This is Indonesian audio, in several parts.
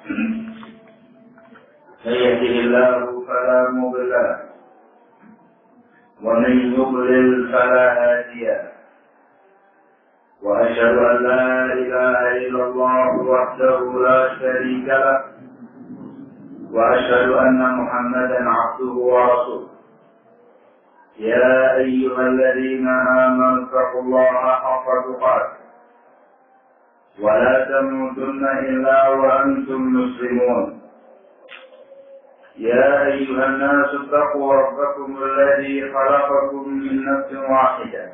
من يهده الله فلا مضل له ومن يضلل فلا هادي له وأشهد أن لا إله إلا الله وحده لا شريك له وأشهد أن محمدا عبده ورسوله يا أيها الذين آمنوا اتقوا الله حق تقاته ولا تموتن إلا وأنتم مسلمون يا أيها الناس اتقوا ربكم الذي خلقكم من نفس واحدة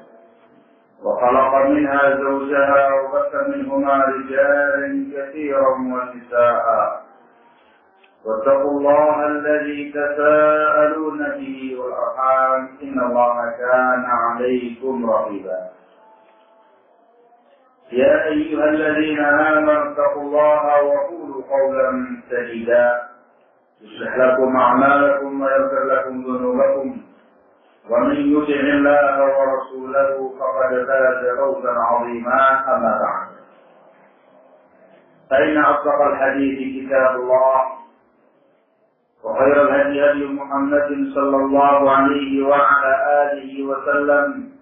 وخلق منها زوجها وبث منهما رجالا كثيرا ونساء واتقوا الله الذي تساءلون به والأرحام إن الله كان عليكم رقيبا يا أيها الذين آمنوا اتقوا الله وقولوا قولا سديدا يصلح لكم أعمالكم ويغفر لكم ذنوبكم ومن يطع الله ورسوله فقد فاز فوزا عظيما أما بعد فإن أصدق الحديث كتاب الله وخير الهدي هدي محمد صلى الله عليه وعلى آله وسلم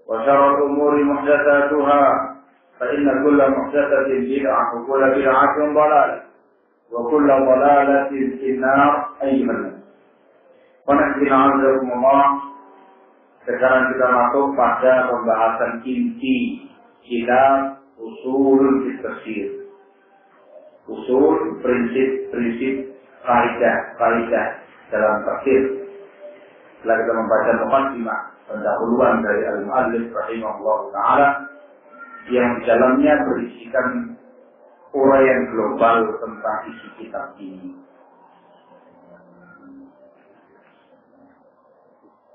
وشر الأمور محدثاتها فإن كل محدثة بدعة وكل بدعة ضلالة وكل ضلالة في النار أيها الناس. Sekarang kita masuk pada pembahasan inti kitab usul tafsir. Usul prinsip kaidah dalam tafsir. Setelah kita membaca muqaddimah pendahuluan dari al-muallif rahimahullah taala yang di dalamnya berisikan uraian global tentang isi kitab ini.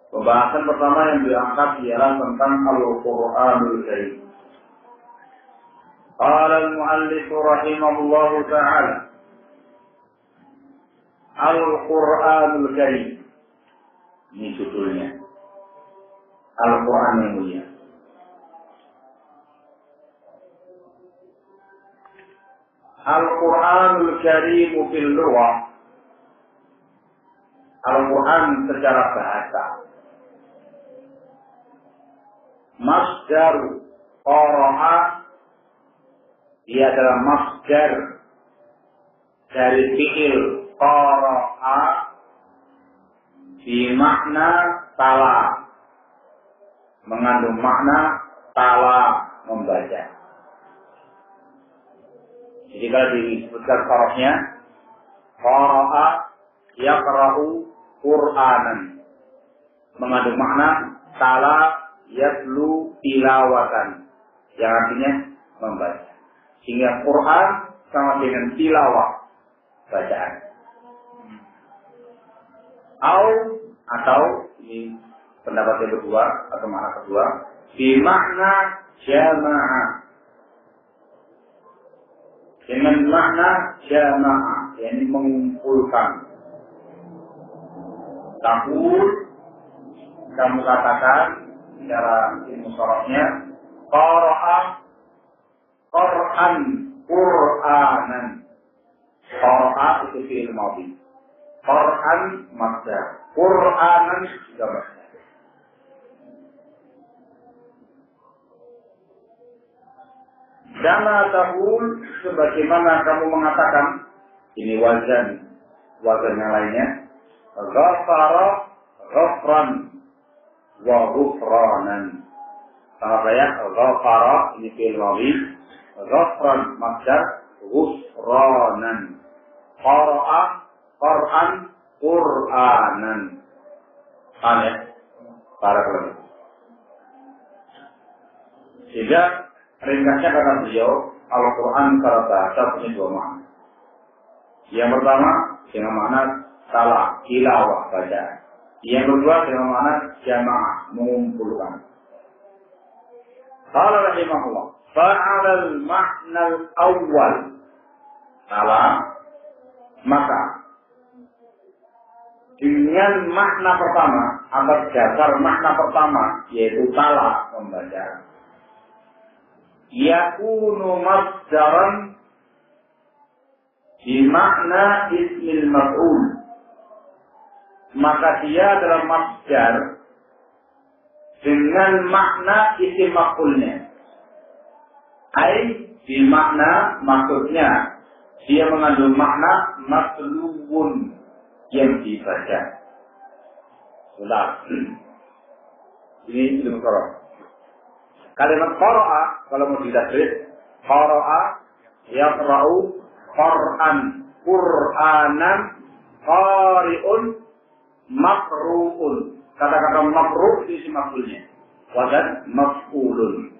Pembahasan pertama yang diangkat ialah tentang Al-Qur'anul Karim. Qala al-muallif rahimahullah taala Al-Qur'anul Karim. Ini judulnya. Al-Quran yang mulia. Al-Quranul Karim fil lughah. Al-Quran secara bahasa. Masdar qara'a, dia adalah masdar dari fi'il qara'a di makna tala, mengandung makna tala, membaca. Jadi kalau disebutkan qara'nya, qara'a yaqra'u Qur'anan, mengandung makna tala yatlu tilawatan, yang artinya membaca. Sehingga Quran sama dengan tilawah, bacaan. Atau ini pendapat yang kedua atau makna kedua, di makna jama'ah, dengan makna jama'ah, yakni mengumpulkan. Kamu katakan secara ilmu sharafnya, qara'a Qur'an, Qur'anan. Qara'a itu fi'il madhi, Qur'an masdar, Qur'anan juga masdar. Kama taqul, sebagaimana kamu mengatakan, ini wazan yang lainnya, ghafara ghafran wa ghufranan. Sama saya, ghafara ini fi'il madhi, ghafran masdar, ghufranan. Qara'a Qur'an, Qur'anan. Paham ya? Para keluarga. Sehingga ringkasnya kata beliau, Al-Quran secara bahasa punya dua makna. Yang pertama dengan makna salah, tilawah, bacaan. Yang kedua dengan makna jamaah, mengumpulkan. Qala rahimahullah, fa'ala al-ma'na al-awwal, salah, maka dengan makna pertama, atas dasar makna pertama, yaitu tala, membaca, yakunu masdaran di makna ismil maf'ul, maka dia adalah masdar dengan makna isim maf'ulnya. Ai di makna maksudnya dia mengandung makna matluun yang dibaca. Sudah. Ini ilmu qiraah. Kalimat qara'a kalau mau didasar, qara'a yaqra'u Qur'anan qari'un maqru'un. Kata-kata maqru' itu isim maf'ulnya. Wadan maf'ulun.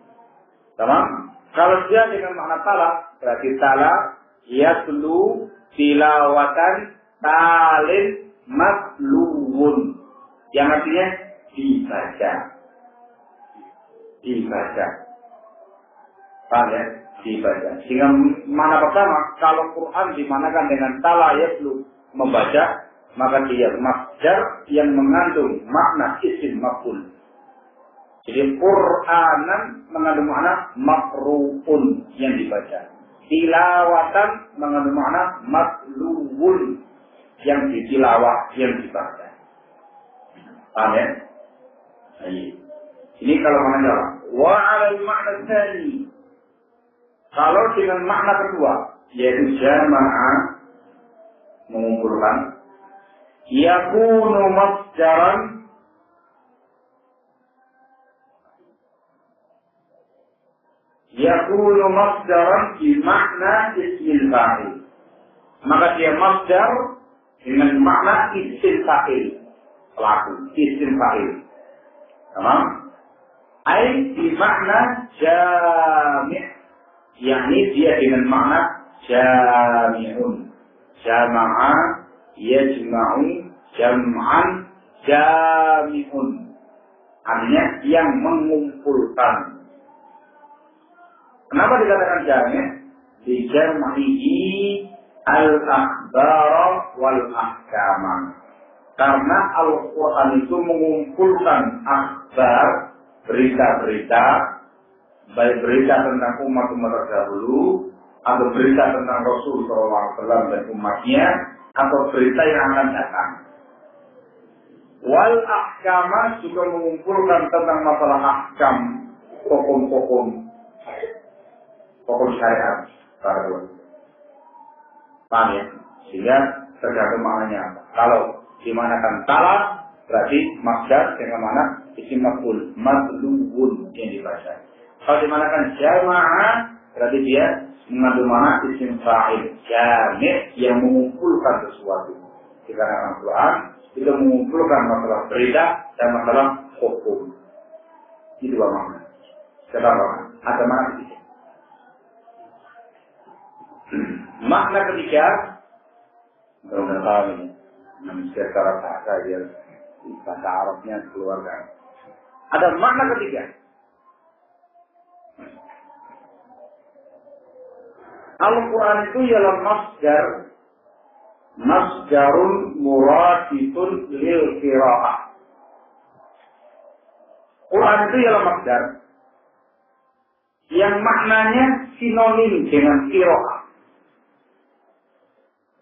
Tamam? Kalau dia dengan makna tala, berarti tala yatlu tilawatan talin matluun. Yang artinya dibaca. Dibaca. Paham ya? Dibaca. Sehingga mana pertama, kalau Quran dimanakan dengan tala yatlu membaca, maka dia masdar yang mengandung makna isim maf'ul. Jadi Qur'anan mengandung makna maqru'un yang dibaca. Tilawatan mengandung makna matluun yang ditilawah, yang dibaca. Paham ya? Ini kalau makna Jawa. Wa 'alal makna tsani. Kalau dengan makna kedua, yaitu jama'a mengumpulkan, yakunu masdaran di makna ismil fa'il. Maka dia masdar dengan makna isim fa'il. Pelaku, isim fa'il. Tamam? Ai di makna jami'. Yakni dia dengan makna jami'un. Jama'a yajma'u jam'an jami'un. Artinya yang mengumpulkan. Kenapa dikatakan jami'? Di jam'ihi al-akhbar wal-ahkam. Karena Al-Quran itu mengumpulkan akhbar, berita-berita, baik berita tentang umat-umat terdahulu, atau berita tentang Rasul SAW dan umatnya, atau berita yang akan datang. Wal-ahkam juga mengumpulkan tentang masalah ahkam, hukum-hukum syariat. Paham ya? Sehingga tergantung maknanya apa. Kalau dimanakan talak, berarti masdar dengan mana isim maf'ul, matluun yang dibaca. Kalau dimanakan jamaah, berarti dia mengandung mana isim fa'il, jami' yang mengumpulkan sesuatu. Dikarenakan Al-Quran itu mengumpulkan masalah berita dan masalah hukum. Itu dua makna. Sekarang ada makna ketiga. Makna ketiga, mudah-mudahan paham ini. Namun secara bahasa dia bahasa Arabnya dikeluarkan. Ada makna ketiga. Al-Quran itu ialah masdarun muradifun lil qira'ah. Quran itu ialah masdar yang maknanya sinonim dengan qira'ah.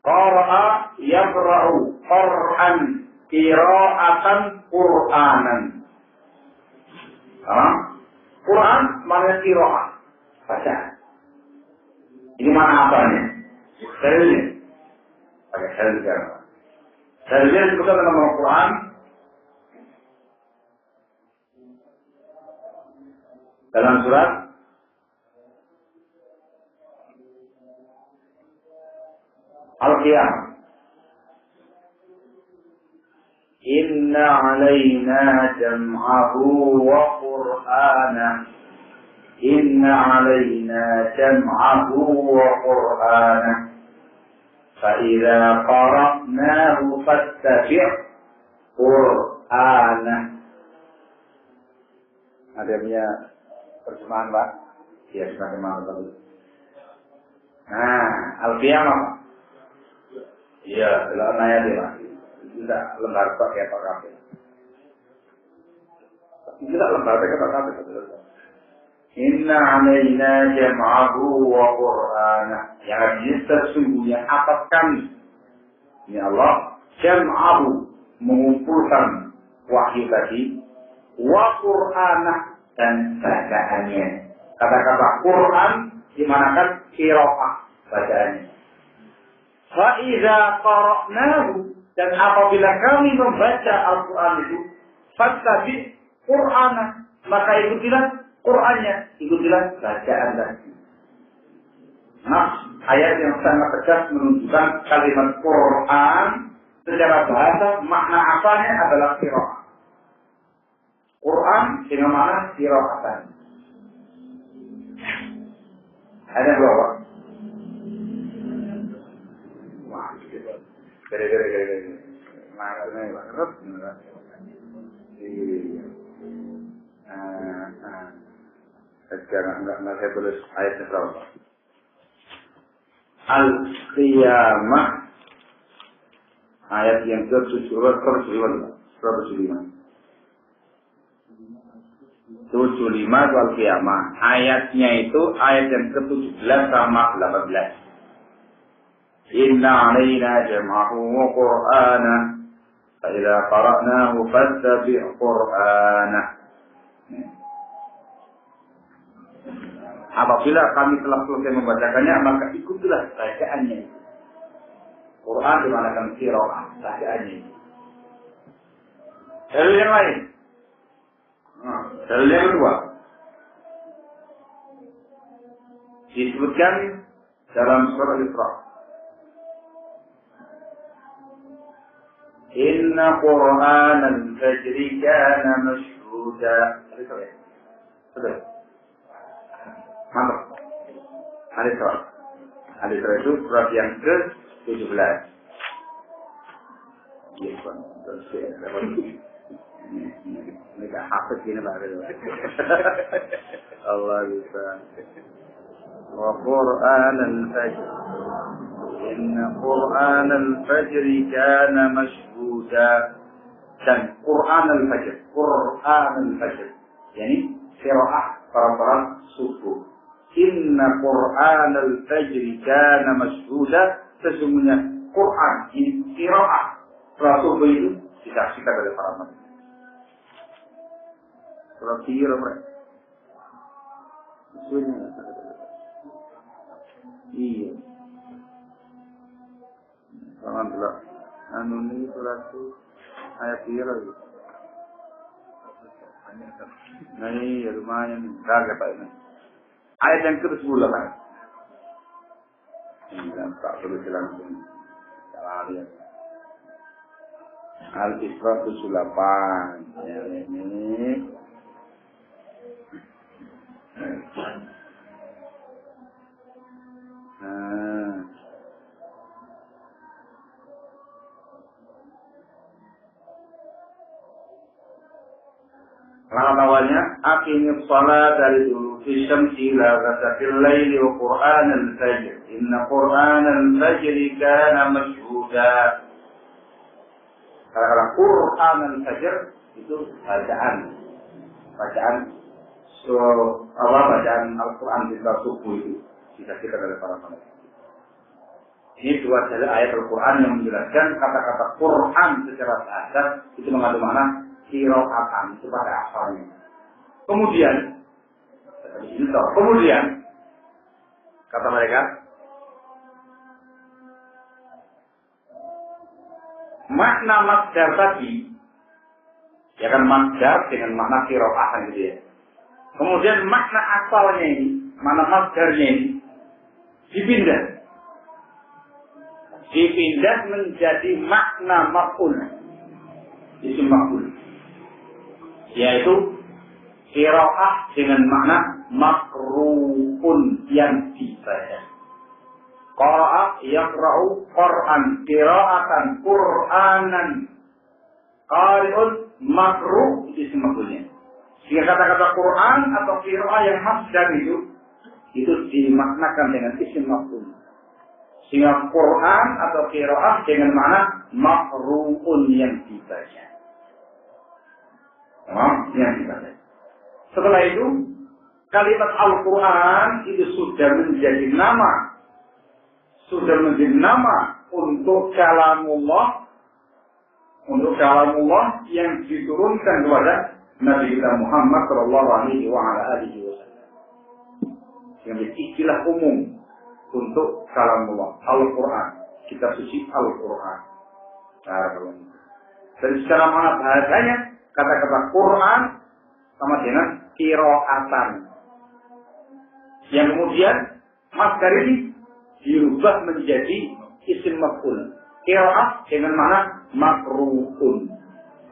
Qara'a yaqra'u Qur'an, qira'atan Qur'anan. Quran maknanya qira'ah, bacaan. Ini mana apanya? Dalilnya. Pakai dalil sekarang. Dalilnya disebutkan dalam Al-Quran. Dalam surat Al-Qiyamah. Inna alaina jam'ahu wa Qur'anah. Inna alaina jam'ahu wa Qur'anah. Fa'idha qara'nahu fattabi' Qur'anah. Ada punya terjemahan, Pak? Ya, sebagaimana tadi. Nah, Al-Qiyamah. Iya, dalam ayat dia, Pak. Tidak lembar pakai apa kafe. Tidak lembar pakai apa kafe. Inna alaina jam'ahu wa qur'ana. Yang artinya sesungguhnya atas kami. Ini Allah jam'ahu, mengumpulkan wahyu tadi, wa qur'ana, dan bacaannya. Kata-kata Quran dimanakan qiraah bacaannya. Fa idza qara'nahu, dan apabila kami membaca Al-Quran itu, fattabi' Qur'ana, maka ikutilah Qur'annya, ikutilah bacaan tadi. Nah, ayat yang sangat tegas menunjukkan kalimat Quran secara bahasa makna asalnya adalah qiraah. Quran dengan makna qiraatan. Ada berapa? Wah, gara-gara. Maknanya banget. Iya. Sekarang enggak saya tulis ayatnya berapa? Al-Qiyamah ayat yang ke-75. 75 itu Al-Qiyamah. Ayatnya itu ayat yang ke-17 sama 18. Inna alaina jam'ahu wa qur'ana fa idza qara'nahu fattabi' qur'ana. Apabila kami telah selesai membacakannya, maka ikutilah bacaannya. Quran dimanakan qiraah, bacaannya. Dalil yang lain. Dalil yang kedua. Disebutkan dalam surah Al-Isra. Inna Qur'an al-Fajri kana mashhuda. Betul. Mantap. Al-Isra. Al-Isra itu surat yang ke-17. Iya, Bang. Ini tak hafid gini Pak. Allah bisa. Wa Qur'an al-Fajr. Inna Qur'an al-Fajr kana mashhuda. Dan Qur'an al-Fajr. Qur'an al-Fajr. Yani qiraah para subuh. Inna Qur'an al-Fajr kana mashhuda. Sesungguhnya Quran ini qiraah para subuh itu disaksikan oleh para manusia. Surat kira mereka. Iya. Alhamdulillah. Anu ini surat itu ayat kira itu. Nah iya lumayan. Kaget Pak ini. Ayat yang ke-10 kan. Ini tak perlu langsung. Salah lihat. Al-Isra 78. Ya ini. Langkah awalnya, aqimis shalat dari dulu syamsi ila ghasaqil laili wa Qur'an al-fajr. Inna Qur'an al-fajr kana mashhuda. Kata-kata Qur'an al-fajr itu bacaan bacaan Al-Quran di saat subuh itu disaksikan oleh para manusia. Ini dua dalil ayat Al-Quran yang menjelaskan kata-kata Quran secara bahasa itu mengandung makna qiraatan, itu pada asalnya. Kemudian kata mereka, makna masdar tadi, ya kan masdar dengan makna qiraatan gitu ya. Kemudian makna asalnya ini, makna masdarnya ini dipindah menjadi makna maf'ul. Isim maf'ul. Yaitu qiraah dengan makna makru'un yang dibaca. Qara'a yaqra'u Qur'an, qira'atan Qur'anan. Qari'un makru' isim maf'ulnya. Sehingga kata-kata Quran atau qiraah yang masdar itu dimaknakan dengan isim maf'ul. Sehingga Quran atau qiraah dengan makna makru'un yang dibaca. Yang dibaca. Setelah itu kalimat Al-Quran itu sudah menjadi nama. Sudah menjadi nama untuk kalamullah. Untuk kalamullah yang diturunkan kepada Nabi kita Muhammad sallallahu alaihi wasallam. Yang menjadi istilah umum untuk kalamullah. Al-Quran. Kitab suci Al-Quran. Dan secara mana bahasanya, kata-kata Quran sama dengan qiraatan. Yang kemudian masdar ini dirubah menjadi isim maf'ul. Qiraat dengan mana makruhun.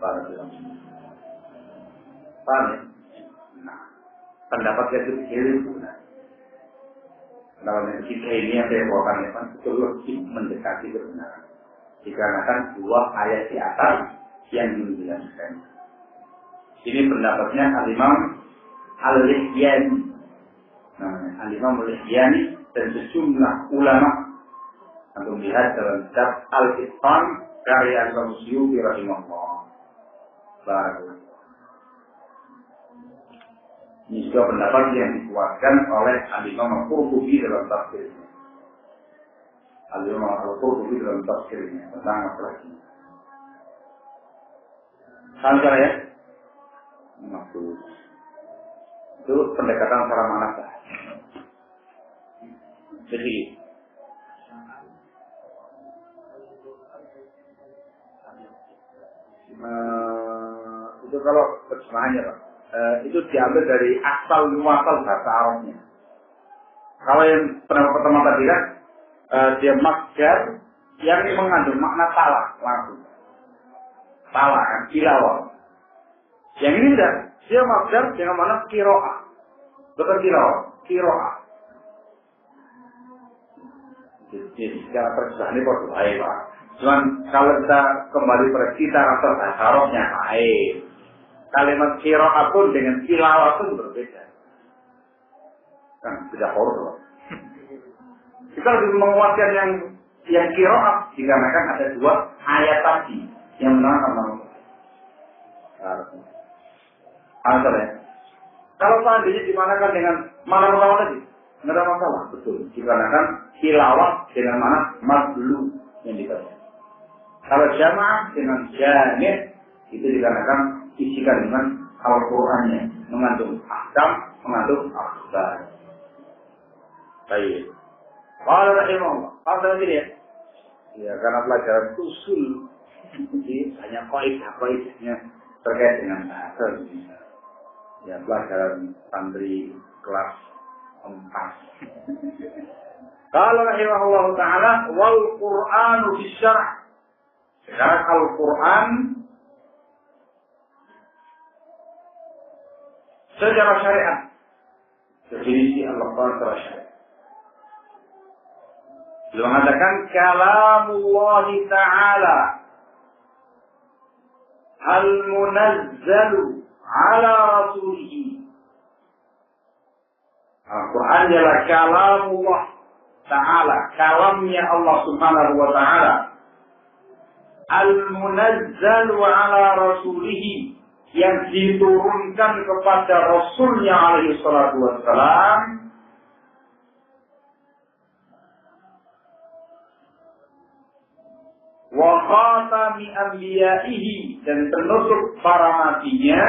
Paham ya? Nah, pendapat yang itu pendapat yang ketiga ini yang saya bawakan ya, betul lebih mendekati kebenaran. Dikarenakan dua ayat di atas yang menjelaskan. Ini pendapatnya Al-Imam Al-Lihyani. Al-Imam Al-Lihyani dan sejumlah ulama untuk melihat dalam kitab Al-Itqan karya Al-Imam Suyuti rahimahullah. Barakallahu. Ini juga pendapat yang dikuatkan oleh Al-Imam Al-Qurtubi dalam tafsirnya. Al-Imam Al-Qurtubi dalam tafsirnya tentang masalah ini. Salah ya? Maksud itu pendekatan secara manasa. Jadi itu kalau terjemahannya Pak, itu diambil dari asal muasal bahasa Arabnya. Kalau yang pertama tadi kan dia masdar yang mengandung makna talak langsung. Talak kan tilawah. Yang ini enggak, dia masdar dengan makna qiraah. Bukan tilawah, qiraah. Jadi secara terjemahan ini kok baik Pak. Cuman kalau kita kembali pada cita rasa bahasa Arabnya baik. Kalimat qiraah pun dengan tilawah pun berbeda. Kan beda horor. Kita lebih menguatkan yang qiraah dikarenakan ada dua ayat tadi yang menerangkan answer ya. Kalau seandainya dimanakan dengan mana pertama tadi, nggak ada masalah, betul. Dikarenakan tilawah dengan mana madlu yang dibaca. Kalau jamaah dengan jamid itu dikarenakan isi kandungan Al-Qur'annya mengandung ahkam, mengandung akhbar. Baik. Qala rahimahullah. Qala tadi ya. Ya, karena pelajaran usul jadi hanya kaidah-kaidahnya terkait dengan bahasa. Ya, pelajaran santri kelas 4. Qala rahimahullah taala wal Qur'anu bisyarah. Sekarang Al-Quran secara syariat. Definisi Al-Quran secara syariat. Beliau mengatakan kalamullah ta'ala al-munazzalu ala rasulihi. Al-Quran adalah kalamullah ta'ala, kalamnya Allah subhanahu wa ta'ala. Al-munazzalu ala rasulihi, yang diturunkan kepada Rasulnya alaihi salatu wassalam, wa khatami anbiya'ihi, dan penutup para nabinya,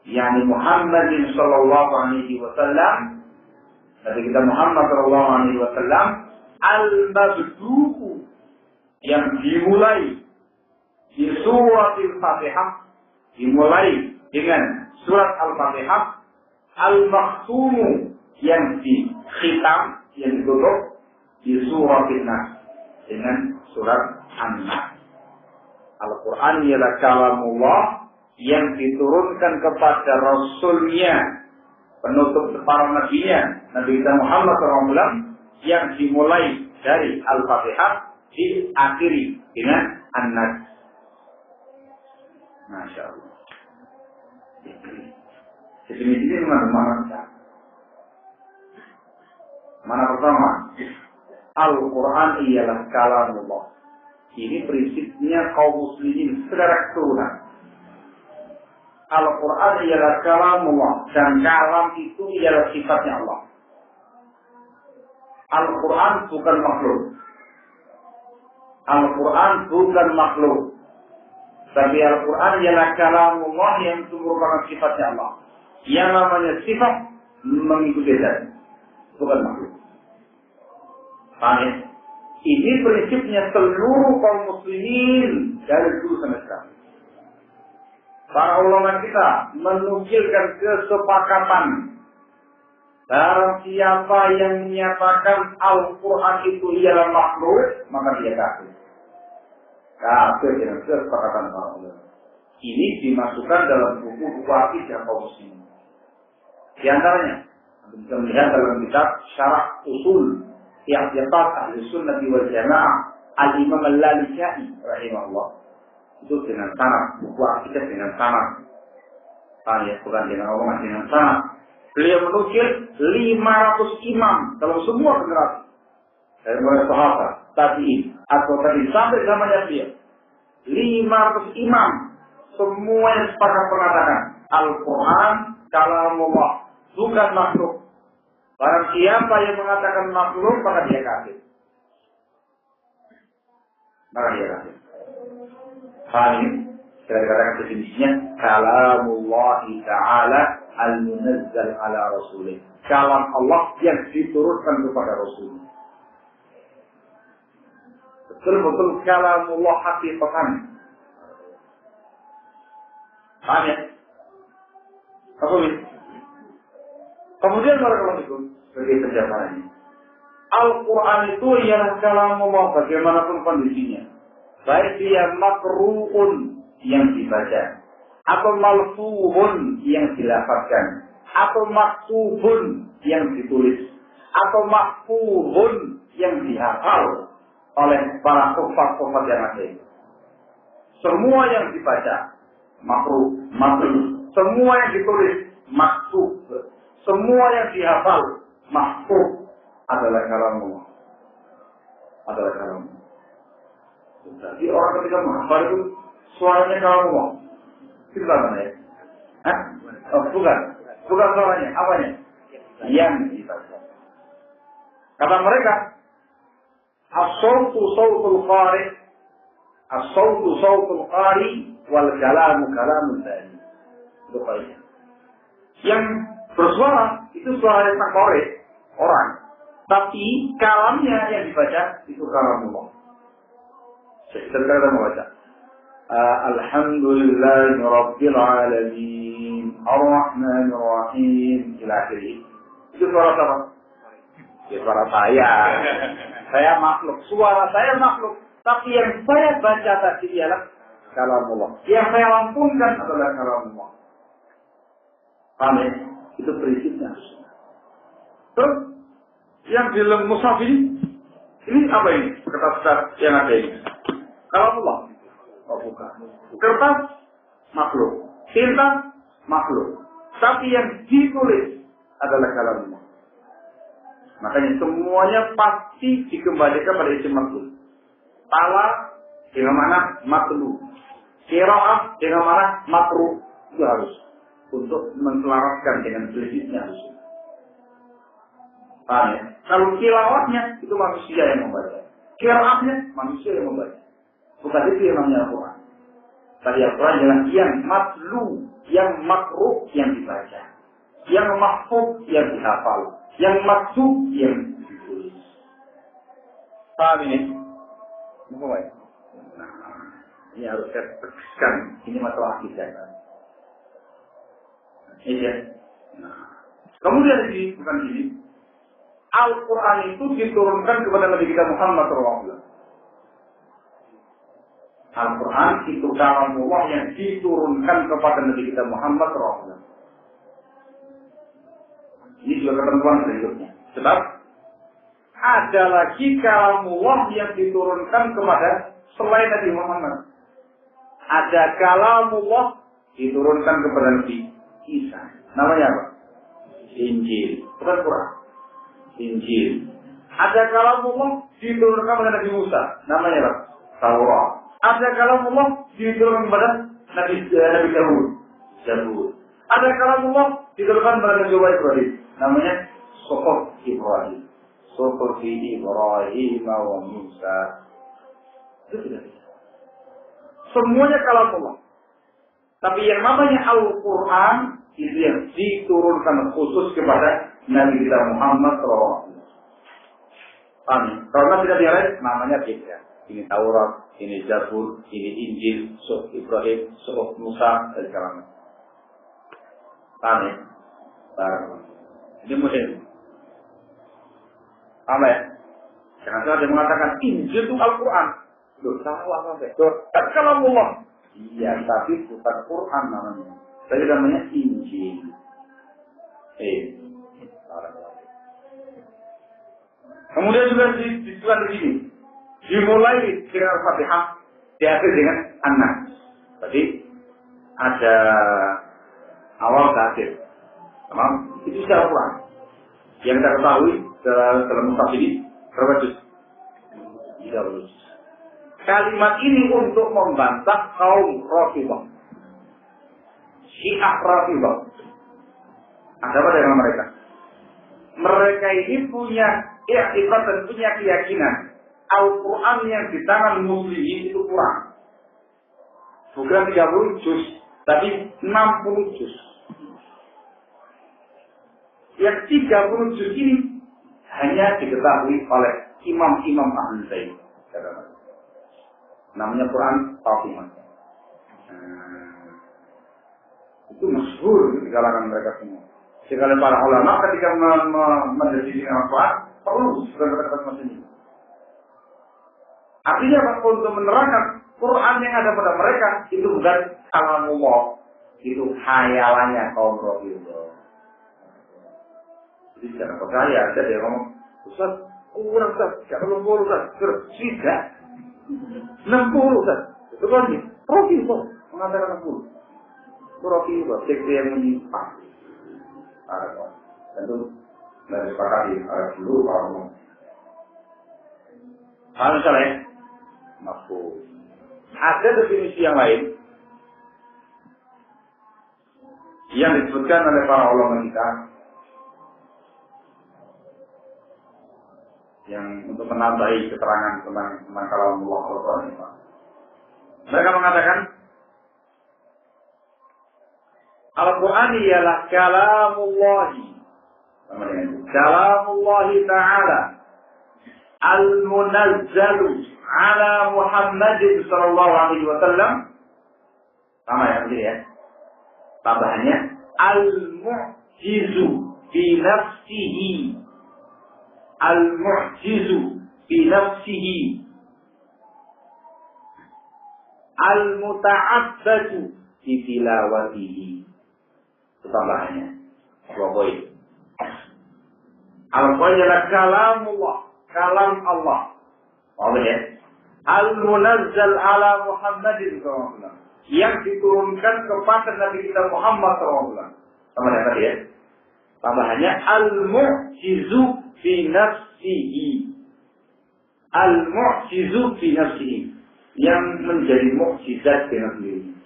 yakni Muhammadin sallallahu alaihi wasallam, Nabi kita Muhammad sallallahu alaihi wasallam, al-mabdu'u, yang dimulai di surat Al-Fatihah, dimulai dengan surat Al-Fatihah, al-makhtumu, yang dikhitam, yang ditutup di surat An-Nas, dengan surat An-Nas. Al-Quran ialah kalamullah yang diturunkan kepada Rasulnya, penutup para nabinya, Nabi kita Muhammad SAW, yang dimulai dari Al-Fatihah, diakhiri dengan An-Nas. Masya Allah. Definisi ini mengandung mana? Mana pertama? Al-Quran ialah kalamullah. Ini prinsipnya kaum muslimin secara keseluruhan. Al-Quran ialah kalamullah dan kalam itu ialah sifatnya Allah. Al-Quran bukan makhluk. Al-Quran bukan makhluk. Tapi Al-Quran ialah kalamullah yang itu merupakan sifatnya Allah. Yang namanya sifat mengikuti zat, bukan makhluk. Paham ya? Ini prinsipnya seluruh kaum muslimin dari dulu sampai sekarang. Para ulama kita menukilkan kesepakatan. Barang siapa yang menyatakan Al-Quran itu ialah makhluk, maka dia kafir. Kafir dengan kesepakatan para ulama. Ini dimasukkan dalam buku-buku akidah kaum muslimin. Di antaranya, kita bisa melihat dalam kitab Syarah Usul I'tiqad Ahli Sunnah wal Jamaah Al-Imam Al-Lalikai rahimahullah. Itu dengan sanad, buku akidah dengan sanad. Bukan dengan omongan, dengan sanad. Beliau menukil 500 imam dalam semua generasi. Dari mulai sahabat, tabi'in, atau tadi sampai zamannya beliau. 500 imam semua yang sepakat mengatakan Al-Quran kalamullah, bukan makhluk. Barang siapa yang mengatakan makhluk, maka dia kafir. Maka dia kafir. Paham? Saya katakan definisinya kalamullah ta'ala al-munazzal ala rasulih. Kalam Allah yang diturunkan kepada Rasul. Betul-betul kalamullah hakikatan. Paham ya? Kemudian barakallahu sebagai penjelasannya. Al-Quran itu ialah kalamullah bagaimanapun kondisinya. Baik dia makru'un yang dibaca, atau malfuhun yang dilafazkan, atau maktubun yang ditulis, atau mahfuhun yang dihafal oleh para kufar-kufar yang ada. Semua yang dibaca makruh, semua yang ditulis maktub, semua yang dihafal mahfuz adalah kalamullah. Adalah kalamullah. Jadi orang ketika menghafal itu suaranya kalamullah. Itu mana ya? Hah? Oh, bukan suaranya. Apanya? Yang dibaca. Kata mereka, as-sawtu sawtul qari, as-sawtu sawtul qari, wal kalamu kalamun tani. Itu kaidah. Yang bersuara itu suara sang qari, orang. Tapi kalamnya yang dibaca itu kalamullah. Sekarang membaca. Alhamdulillahi Rabbil Alamin Ar-Rahmanir Rahim ila akhirih. Itu suara siapa? Ya, suara saya. Saya makhluk. Suara saya makhluk. Tapi yang saya baca tadi ialah kalamullah. Yang saya lantunkan adalah kalamullah. Paham ya? Itu prinsipnya. Terus yang di dalam mushaf ini apa ini? Kertas yang ada ini. Kalamullah. Oh, bukan. Kertas makhluk. Tinta makhluk. Tapi yang ditulis adalah kalamullah. Makanya semuanya pasti dikembalikan pada isim makhluk. Tala dengan mana makhluk. Qiraah dengan mana makruh. Itu harus untuk menselaraskan dengan prinsipnya harus. Paham ya? Kalau tilawahnya itu manusia yang membaca. Qiraahnya manusia yang membaca. Bukan itu yang namanya Al-Quran. Tadi Al-Quran adalah yang matlu, yang makruh yang dibaca, yang mahfuz yang dihafal, yang maksud yang ditulis. Paham ini? Nah, ini harus saya tegaskan. Ini masalah akidah. Iya. Nah, kemudian ini bukan ini. Al-Quran itu diturunkan kepada Nabi kita Muhammad SAW. Al-Quran itu kalamullah yang diturunkan kepada Nabi kita Muhammad SAW. Ini juga ketentuan berikutnya. Sebab ada lagi kalamullah yang diturunkan kepada selain Nabi Muhammad. Ada kalamullah diturunkan kepada Nabi Isa. Namanya apa? Injil. Bukan Quran. Injil. Ada kalamullah diturunkan kepada Nabi Musa. Namanya apa? Taurat. Ada kalamullah diturunkan kepada Nabi Dawud. Zabur. Ada kalamullah diturunkan pada Nabi Ibrahim. Namanya Suhuf Ibrahim. Suhuf Ibrahim wa Musa. Itu tidak bisa. Semuanya kalamullah. Tapi yang namanya Al-Quran itu yang diturunkan khusus kepada Nabi kita Muhammad SAW. Amin. Karena tidak yang lain namanya beda. Ini Taurat, ini Zabur, ini Injil, Suhuf Ibrahim, Suhuf Musa, dan segala macam. Amin. Ini musim. Amin. Ya? Jangan salah dia mengatakan Injil itu Al-Quran. Loh, salah sampai. Kan kalamullah. Iya, tapi bukan Quran namanya. Tapi namanya Injil. Kemudian juga disebutkan di sini. Dimulai dengan Al-Fatihah, diakhiri dengan An-Nas. Jadi ada awal ke akhir. Tamam? Itu secara Quran. Yang kita ketahui dalam mushaf ini berapa juz? 30 juz. Kalimat ini untuk membantah kaum Rafidhah. Syiah Rafidhah. Ada apa dengan mereka? Mereka ini punya i'tiqad dan punya keyakinan Al-Quran yang di tangan muslimin itu kurang. Bukan 30 juz, tapi 60 juz. Yang 30 juz ini hanya diketahui oleh imam-imam ahli bait. Namanya Quran Fatimah. Itu masyhur di kalangan mereka semua. Sekali para ulama ketika mendefinisikan Al-Quran perlu kata-kata semacam ini. Artinya apa? Untuk menerangkan Quran yang ada pada mereka itu bukan kalamullah, itu khayalannya kaum Rafidhah. Jadi jangan percaya ada dia ngomong, Ustaz, kurang Ustaz, gak perlu Ustaz, tidak. 60 Ustaz. Itu kan nih, Rafidhah mengatakan 60. Itu Rafidhah, sekte yang menyimpang. Tentu dari sepakati dulu kalau misalnya mafhum. Ada definisi yang lain yang disebutkan oleh para ulama kita yang untuk menambahi keterangan tentang kalamullah Al-Quran. Mereka mengatakan Al-Quran ialah kalamullahi, kalamullahi ta'ala al-munazzalu ala Muhammadin sallallahu alaihi wasallam. Sama ya, begini ya. Tambahannya al-mu'jizu bi nafsihi. Al-mu'jizu bi nafsihi. Al-muta'abbadu bi tilawatihi. Itu tambahannya. Pokoknya Al-Quran adalah kalamullah, kalam Allah. Apa ya? Al-munazzal ala Muhammadin SAW, yang diturunkan kepada Nabi kita Muhammad SAW. Sama dengan tadi ya. Tambahannya al-mu'jizu fi nafsihi. Al-mu'jizu fi nafsihi, yang menjadi mukjizat dengan dirinya.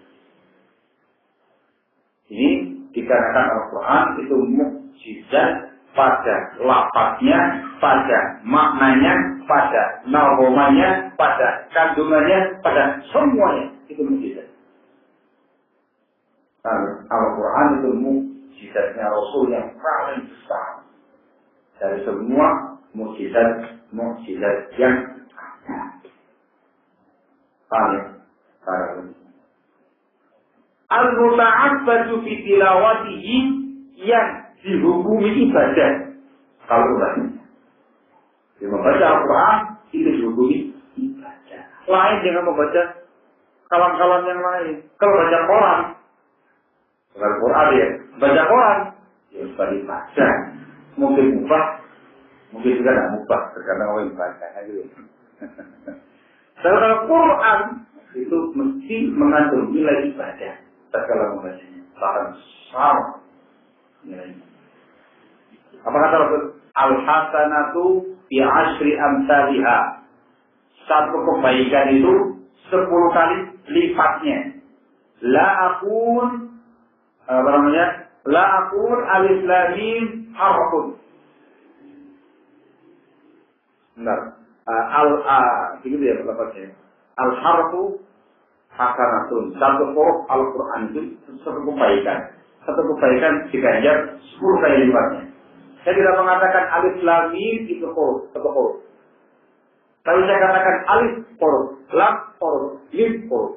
Ini dikarenakan Al-Quran itu mukjizat pada lafaznya, pada maknanya, pada nazomanya, pada kandungannya, pada semuanya itu mukjizat. Al-Quran itu mukjizatnya Rasul yang paling besar dari semua mukjizat yang ada. Paham? Al-muta'abbadu fi tilawatihi, yang dihukumi ibadah. Kalau ibadah, dia membaca Al-Quran itu dihukumi ibadah. Lain dengan membaca kalam-kalam yang lain. Kalau baca Quran, bukan Quran ya, baca Quran ya sudah dibaca. Mungkin mubah, mungkin juga tidak mubah, tergantung orang yang baca. Kalau Quran itu mesti mengandung nilai ibadah. Tatkala membacanya, bahkan besar nilainya. Apa kata Rasul? Al-hasanatu bi asyri amsalihha. Satu kebaikan itu 10 kali lipatnya. La akun apa namanya? La aqul alif lam mim harfun. Benar. Begitu ya lafaznya. Al harfu hasanatun. Satu huruf Al-Qur'an itu satu kebaikan. Satu kebaikan diganjar 10 kali lipatnya. Saya tidak mengatakan alif lam mim itu huruf, satu huruf. Tapi saya katakan alif huruf, lam huruf, mim huruf.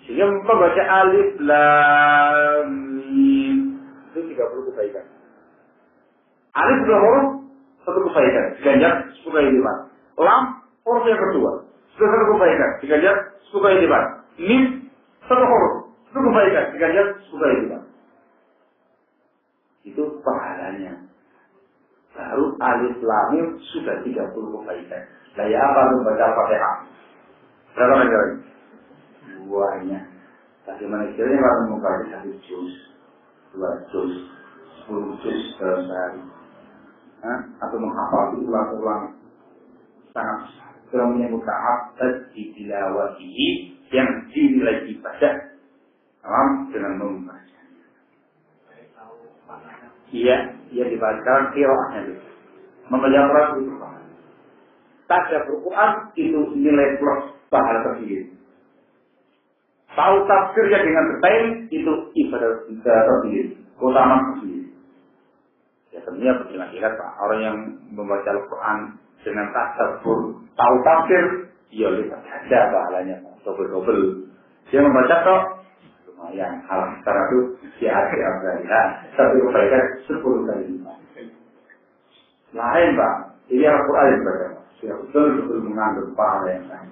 Sehingga membaca alif lam mim itu 30 kebaikan. Alif dua huruf, satu kebaikan, diganjar 10 kali lipat. Lam huruf yang kedua, satu kebaikan, diganjar 10 kali lipat. Mim satu huruf, satu kebaikan, diganjar 10 kali lipat. Itu pahalanya. Baru alif lam mim sudah 30 kebaikan. Saya apa membaca Fatihah? Berapa kali? Duanya. Bagaimana kiranya kalau membaca 1 juz, 2 juz, 10 juz dalam sehari? Atau menghafal itu ulang-ulang. Sangat kemudian muta'abbad di tilawatihi yang dinilai ibadah dengan membaca. Iya, dibaca qiraatnya itu. Membaca Quran itu tadabbur Quran itu nilai plus pahala tersendiri. Tahu tafsirnya dengan detail itu ibadah tersendiri, keutamaan tersendiri. Ya tentunya bagaimana lihat Pak, orang yang membaca Al-Quran dengan tadabbur, tahu tafsir, ya lipat saja pahalanya, double. Dia membaca kok lumayan, hal secara itu siar-siar dari satu kebaikan 10 kali lipat. Lain Pak, ini Al-Quran yang dibaca, sudah betul-betul mengandung pahala yang lain.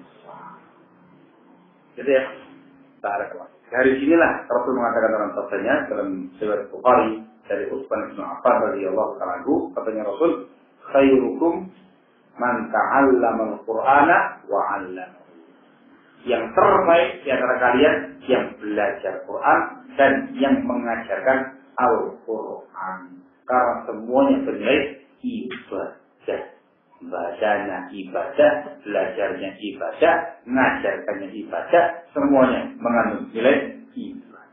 Jadi ya, dari sinilah Rasul mengatakan dalam sabdanya dalam Sahih Bukhari dari Utsman bin Affan radhiyallahu ta'ala anhu, katanya Rasul, khairukum man ta'allama al-Qur'ana wa 'allamahu. Yang terbaik di antara kalian yang belajar Quran dan yang mengajarkan Al-Qur'an. Karena semuanya bernilai ibadah. Bacanya ibadah, belajarnya ibadah, mengajarkannya ibadah, semuanya mengandung nilai ibadah.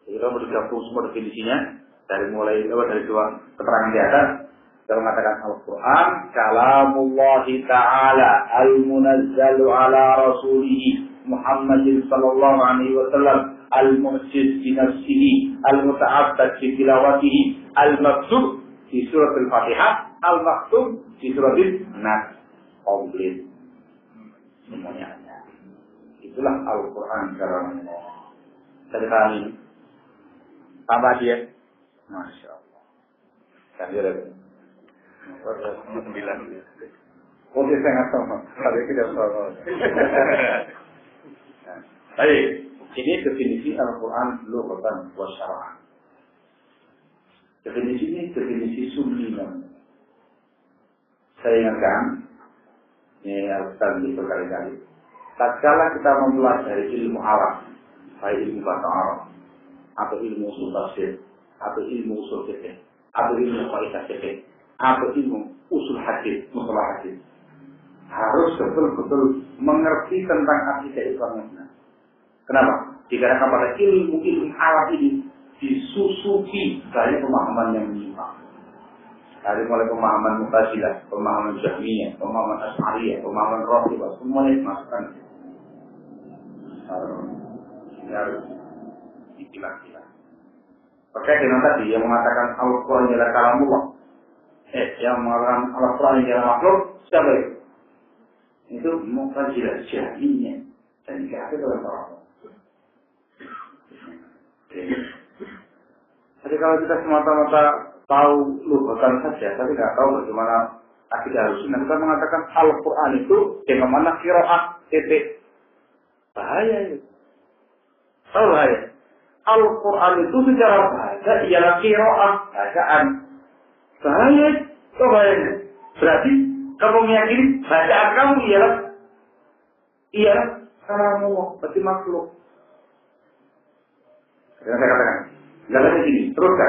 Jadi kalau digabung semua definisinya dari dua keterangan di atas, kita mengatakan Al-Quran kalamullah ta'ala al-munazzalu ala rasulih Muhammadin sallallahu alaihi wasallam al-mu'jiz bi nafsihi al-muta'abbad bi tilawatihi al-maktub di surat Al-Fatihah, al-maktub di surat An-Nas. Komplit semuanya ada. Itulah Al-Quran kalamullah. Dari kami tambah dia, masya Allah. Kalian ada 9. Oh, dia sangat sama. Tapi tidak sama. Baik, ini definisi Al-Quran lughatan wa syar'an. Definisi ini definisi sunni namanya. Saya ingatkan, ini harus tadi berkali-kali. Tatkala kita mempelajari ilmu Arab, baik ilmu bahasa Arab, atau ilmu usul tafsir, atau ilmu usul fikih, atau ilmu kaidah fikih, atau ilmu usul hadis, mustalah hadis, harus betul-betul mengerti tentang akidah Islam yang benar. Kenapa? Dikarenakan pada ilmu Arab ini disusupi dari pemahaman yang menyimpang. Dari mulai pemahaman Mu'tazilah, pemahaman Jahmiyah, pemahaman Asy'ariyah, pemahaman Rafidhah, semuanya dimasukkan. Harus dipilah-pilah. Terkait dengan tadi yang mengatakan Al-Quran adalah kalamullah, yang mengatakan Al-Quran adalah makhluk, siapa itu? Itu Mu'tazilah, Jahmiyah, dan dikasih oleh orang. Jadi kalau kita semata-mata tahu lughatan saja, tapi nggak tahu bagaimana akidah Ahlussunnah, kita mengatakan Al-Quran itu dengan mana qiraat titik. Bahaya itu. Tahu bahaya? Al-Quran itu secara bahasa ialah qiraat, bacaan. Bahaya, itu bahaya. Berarti kamu meyakini bacaan kamu ialah kalamullah, berarti makhluk. Yang saya katakan, jalannya sini, teruskan.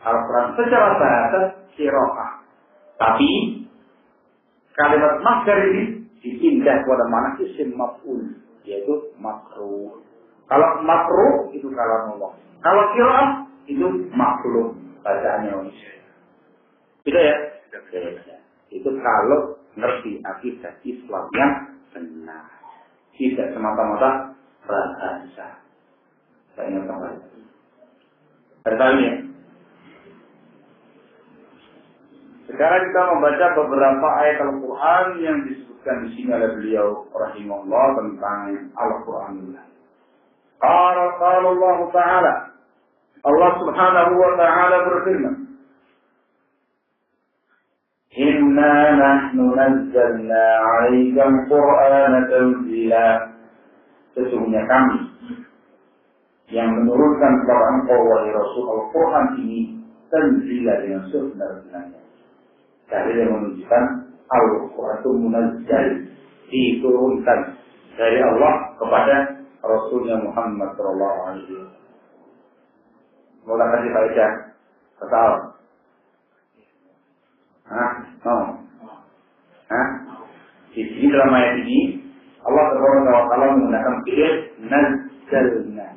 Al-Quran secara bahasa qiraat. Tapi kalimat masdar ini dipindah kepada mana isim maf'ul, yaitu makruh. Kalau makruh itu kalamullah. Kalau qiraah itu makhluk bacaannya manusia. Tidak ya? Tidak. Itu kalau ngerti akidah Islam yang benar. Tidak semata-mata bahasa. Saya ingat kembali. Bertanya. Sekarang kita membaca beberapa ayat Al-Quran yang disebutkan di sini oleh beliau rahimahullah tentang Al-Quran. Qala Allah Ta'ala, Allah Subhanahu wa Ta'ala berfirman, Inna nahnu nazzalna 'alaika al-Qur'ana tanzila. Sesungguhnya kami yang menurunkan kepada engkau wahai Rasul Al-Quran ini tanzila dengan sebenar-benarnya. Dari yang menunjukkan Al-Quran itu munazzal, diturunkan dari Allah kepada Rasulnya Muhammad sallallahu alaihi wasallam. Mau kasih faedah? Betul. Di sini dalam ayat ini Allah Subhanahu wa taala menggunakan fi'il nazzalna.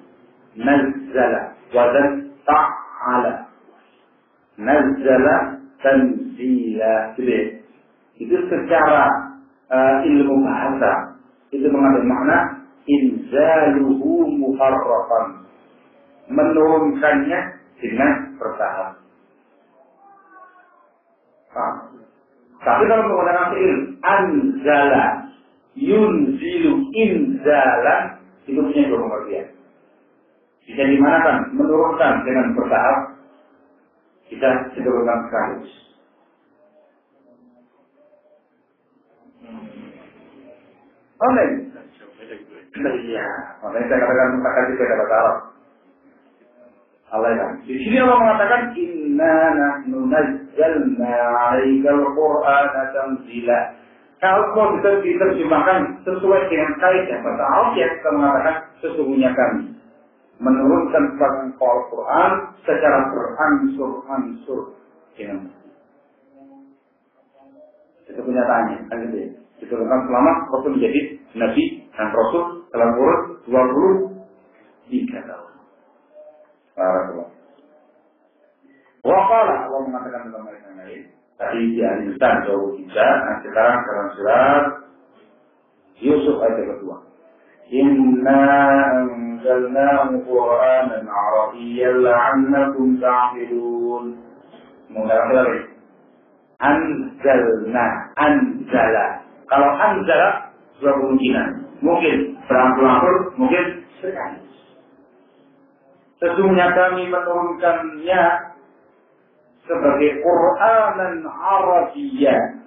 Nazzala wazan ta'ala. Nazzala tanzila. Itu secara ilmu bahasa itu mengandung makna inzaluhu muharrafan, menurunkannya dengan bertahap. Tapi kalau menggunakan fi'il anzala yunzilu inzalan, itu punya dua pengertian. Bisa dimanakan menurunkan dengan bertahap, kita cenderungkan sekaligus. Iya, makanya saya katakan mutakan juga dalam bahasa Arab. Allah ya. Di sini Allah mengatakan Inna nahnu nazzalna 'alaikal Qur'ana tanzila. Kalau bisa diterjemahkan sesuai dengan kaidah bahasa Arab, ya kita mengatakan sesungguhnya kami menurunkan kepada Al-Quran secara beransur-ansur. Itu kenyataannya, kan gitu ya. Diturunkan selama Rasul menjadi Nabi dan Rasul dalam kurun 23 tahun. Barakallah. Waqala, Allah mengatakan dalam ayat yang lain. Tadi di Al-Insan jauh kita, nah sekarang dalam surat Yusuf ayat kedua. Inna anzalnahu Qur'anan Arabiyyan la'annakum ta'qilun. Mengatakan lagi. Anzala. Kalau anzala dua kemungkinan. Mungkin berangsur-angsur, mungkin sekali. Sesungguhnya kami menurunkannya sebagai Qur'anan Arabiyyan.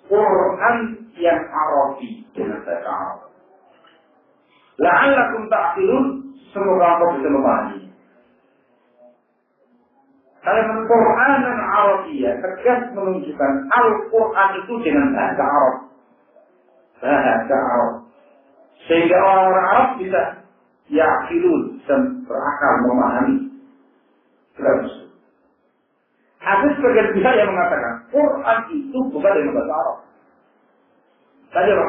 Quran yang Arabi dengan bahasa Arab. La'allakum ta'qilun, semoga engkau bisa memahami. Kalimat Qur'anan Arabiyyan tegas menunjukkan Al-Quran itu dengan bahasa Arab. Bahasa Arab. Sehingga orang-orang Arab bisa ya'qilun dan berakal memahami. Terus. Ada sebagian pihak yang mengatakan Quran itu bukan dengan bahasa Arab. Tadi apa?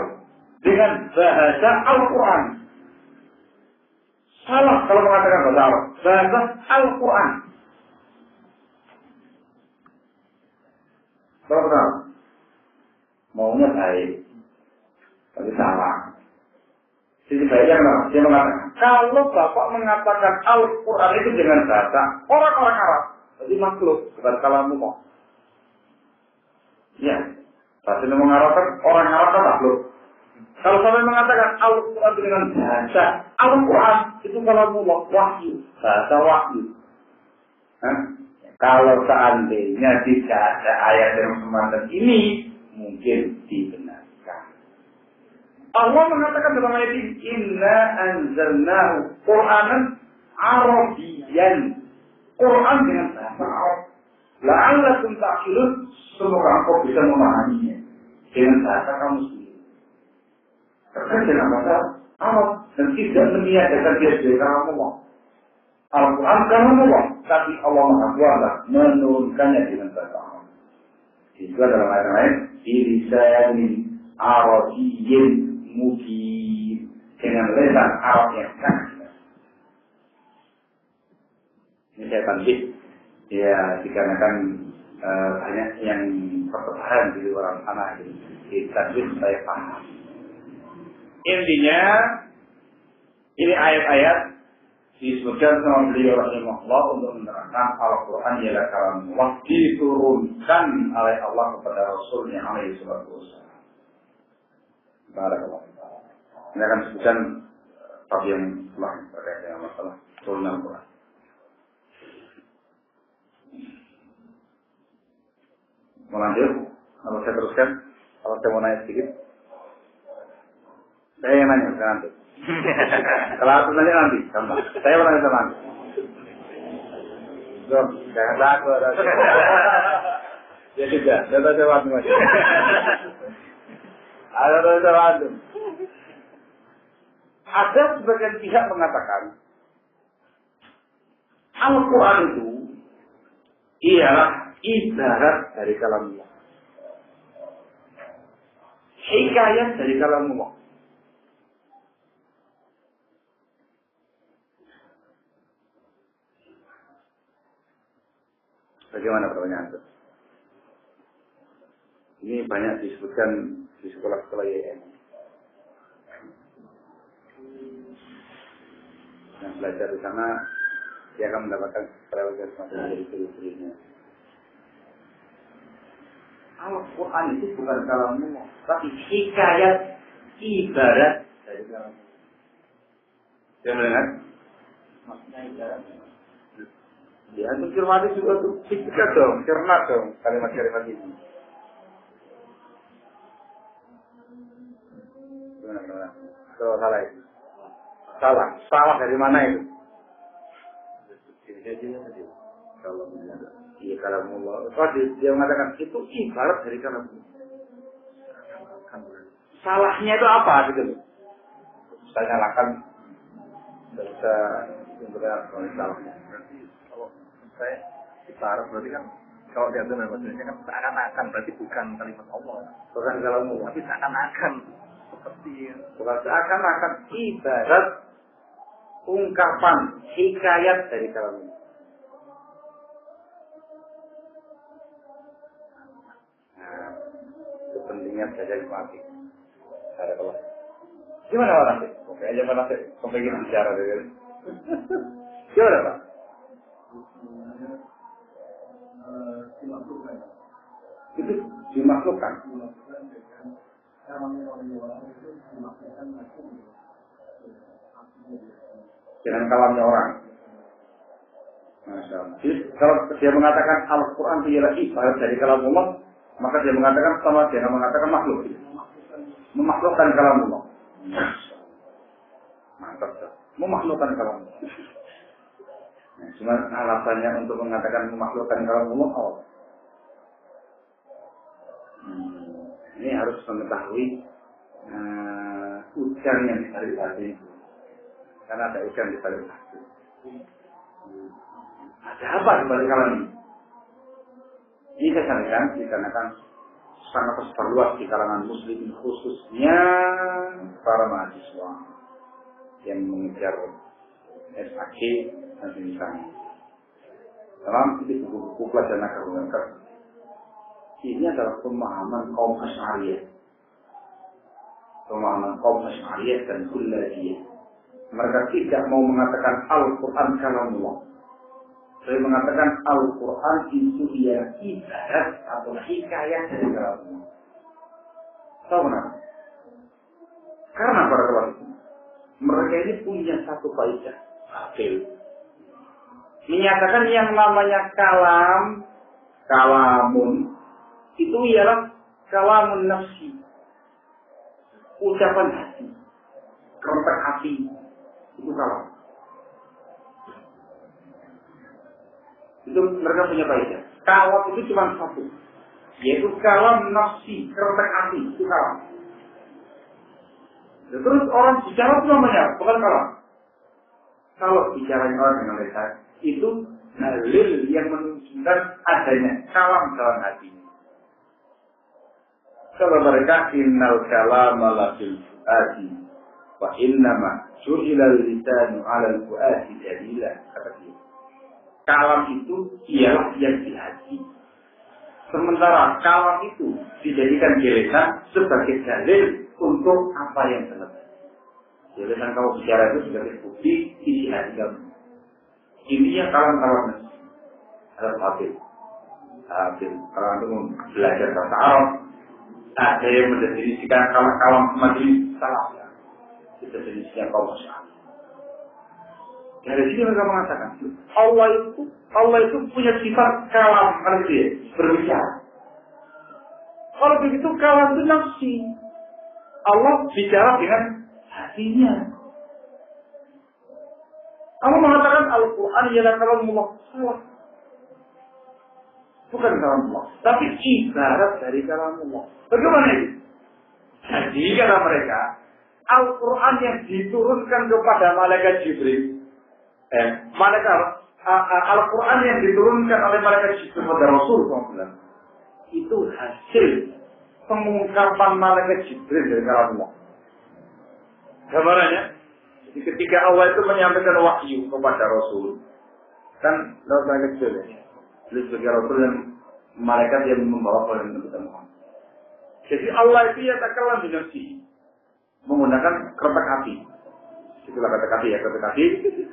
Dengan bahasa Al-Quran. Salah kalau mengatakan bahasa Arab. Bahasa Al-Quran. Benar. Maunya baik. Tapi salah. Jadi baiknya dia mengatakan, kalau Bapak mengatakan Al-Quran itu dengan bahasa orang-orang Arab, jadi makhluk, bukan kalamullah. Ya, bahasa yang mengharapkan orang Arab kan makhluk. Kalau sampai mengatakan Al-Quran dengan bahasa Al-Quran itu kalamullah, wahyu, bahasa wahyu. Kalau seandainya tidak ada ayat yang semacam ini, mungkin dibenarkan. Allah mengatakan dalam ayat ini, Inna anzalnahu Qur'anan Arabiyyan. Quran dengan bahasa Arab. La'allakum ta'qilun, semoga engkau bisa memahaminya dengan bahasa kamu sendiri. Karena dengan bahasa Arab dan tidak meniadakan dia sebagai kalamullah. Al-Quran kalamullah, tapi Allah Maha Kuasa menurunkannya dengan bahasa Arab. Itu adalah ayat lain, bilisanin Arabiyyin mubin, dengan lisan Arab yang sangat jelas. Ini saya tanbih, ya dikarenakan banyak yang perpecahan di luar sana ini. Di tanbih saya paham. Intinya ini ayat-ayat disebutkan sama beliau rahimahullah untuk menerangkan Al-Quran ialah kalamullah diturunkan oleh Allah kepada Rasulnya alaihi salatu wassalam. Barakallah. Ini akan sebutkan bab yang telah berkaitan dengan masalah turunan Al-Quran. Mau lanjut? Kalau saya teruskan? Kalau saya mau nanya sedikit? Saya yang nanya, bukan nanti. Kalau aku nanya nanti, gampang. Saya mau nanya sama nanti. Jangan takut. Ya sudah, saya jawab aja. Ada jawab. Ada sebagian pihak mengatakan Al-Quran itu ialah ibarat dari kalamullah, hikayat dari kalamullah. Bagaimana pertanyaan itu? Ini banyak disebutkan di sekolah-sekolah YN. Yang belajar di sana, dia akan mendapatkan prioritas semacam dari guru-gurunya. Al-Quran itu bukan kalamullah, tapi hikayat, ibarat dari kalamullah. Jangan dengar? Maksudnya ibarat. Ya, itu cermati juga tuh, pikirkan dong, cermat dong kalimat-kalimat ini. Gimana? So, salah itu. Salah dari mana itu? Iya, kalamullah. Dia mengatakan itu ibarat dari kalamullah. Salahnya itu apa gitu loh? Saya nyalakan, tidak bisa sebenarnya salahnya. Saya ibarat berarti kan kalau dia benar maksudnya kan seakan-akan berarti bukan kalimat Allah, Bukan kalamullah, tapi seakan-akan seperti bukan seakan-akan ibarat ungkapan hikayat dari kalamullah. Nah, itu pentingnya belajar mati. Ada kelas. Gimana Pak Nasib? Oke aja Pak Nasib, kepengen bicara dari. Gimana Pak? Itu dimakhlukkan. Dengan kalamnya orang. Masya Allah. Jadi kalau dia mengatakan Al-Quran itu ialah ibarat dari kalamullah, maka dia mengatakan sama dia mengatakan makhluk. Memakhlukkan kalamullah. Mantap. Memakhlukkan kalamullah. Nah, cuma alasannya untuk mengatakan memakhlukkan kalamullah Allah. Ini harus mengetahui ujian yang dibalik hati itu. Karena ada ujian di balik hati. Ada apa di balik kalam ini? Ini saya sampaikan dikarenakan sangat tersebar di kalangan muslim, khususnya para mahasiswa yang mengejar SAG dan misalnya. Dalam buku-buku pelajaran agama ini adalah pemahaman kaum Asy'ariyah. Pemahaman kaum Asy'ariyah dan Kullabiyah. Mereka tidak mau mengatakan Al-Quran kalamullah. Saya mengatakan Al-Quran itu dia ibarat atau hikayat dari kalamullah. Tahu kenapa? Karena para ulama mereka ini punya satu kaidah batil. Menyatakan yang namanya kalamun itu ialah kalamun nafsi, ucapan hati, kerentak hati, itu kalam. Itu mereka punya kaidah. Kalam itu cuma satu, yaitu kalam nafsi, kerentak hati, itu kalam. Terus orang bicara itu namanya bukan kalam. Kalau bicaranya orang dengan lisan, itu dalil yang menunjukkan adanya kalam dalam hatinya. Kata mereka, innal kalama la fil fuadi wa innama ju'ilal lisanu 'alal fuadi dalila. Kata dia. Kalam itu ialah yang di hati. Sementara kalam itu dijadikan di lisan sebagai dalil untuk apa yang selesai. Jadi kan kamu bicara itu sebagai bukti isi hati kamu. Intinya kalam-kalam ada Habib. Kalau untuk belajar bahasa Arab, ada yang mendefinisikan kalam-kalam semacam ini salah. Itu definisinya kaum masyarakat. Dari sini mereka mengatakan Allah itu punya sifat kalam, manusia berbicara. Kalau begitu kalam itu nafsi. Allah bicara dengan hatinya. Allah mengatakan Al-Quran ialah kalamullah. Salah. Bukan kalamullah, tapi ibarat dari kalamullah. Bagaimana itu? Jadi kata mereka, Al-Quran yang diturunkan kepada malaikat Jibril, Al-Quran yang diturunkan oleh malaikat Jibril kepada Rasulullah itu hasil pengungkapan malaikat Jibril dari kalamullah. Gambarannya, jadi ketika Allah itu menyampaikan wahyu kepada Rasul, kan malaikat Jibril ya, sebagai Rasul dan malaikat yang membawa kepada Nabi Muhammad. Jadi Allah itu ya takalan dengan menggunakan keretak api. Itulah kata api ya, keretak api.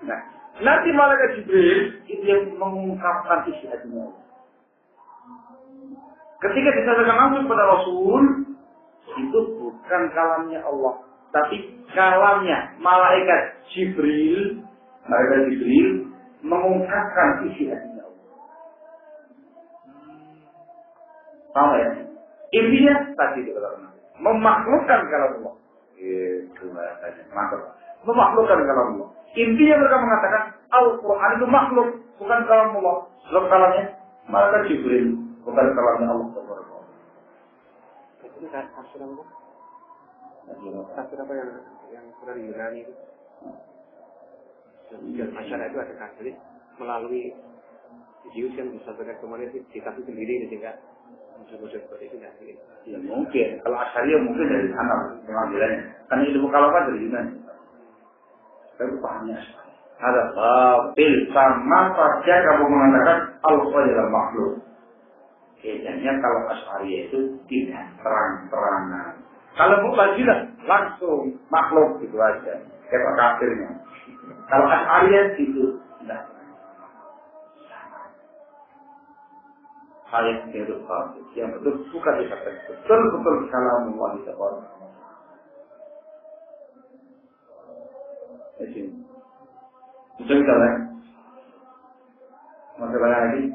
Nah, nanti malaikat Jibril itu yang mengungkapkan isi hatinya. Ketika disampaikan langsung kepada Rasul, itu bukan kalamnya Allah, tapi kalamnya malaikat Jibril. Malaikat Jibril mengungkapkan isi hatinya Allah. Sama ya? Intinya tadi dikatakan memakhlukkan kalam Allah. Itu bahasanya, mantap. Memakhlukkan kalam Allah. Intinya mereka mengatakan Al-Quran itu makhluk, bukan kalam Allah. Sebab kalamnya malaikat Jibril, bukan kalamnya Allah. Itu tafsir apa? Tafsir apa yang Quran Yunani itu? Dan masyarakat itu ada tafsir melalui Zeus yang disampaikan kemarin itu dikasih sendiri sehingga muncul-muncul seperti itu nggak? Ya mungkin. Kalau Asy'ariyah mungkin dari sana pengambilannya. Karena ilmu kalam dari Yunani. Tapi pahamnya ada batil. Sama saja kamu mengatakan Al-Quran adalah makhluk. Bedanya kalau Asy'ariyah itu tidak terang-terangan. Kalau Mu'tazilah langsung makhluk gitu aja. Kayak kafirnya. Kalau Asy'ariyah itu tidak. Ayat itu yang betul bukan dikatakan betul kalamullah di sekolah. Ini. Betul kan? Masalah lagi.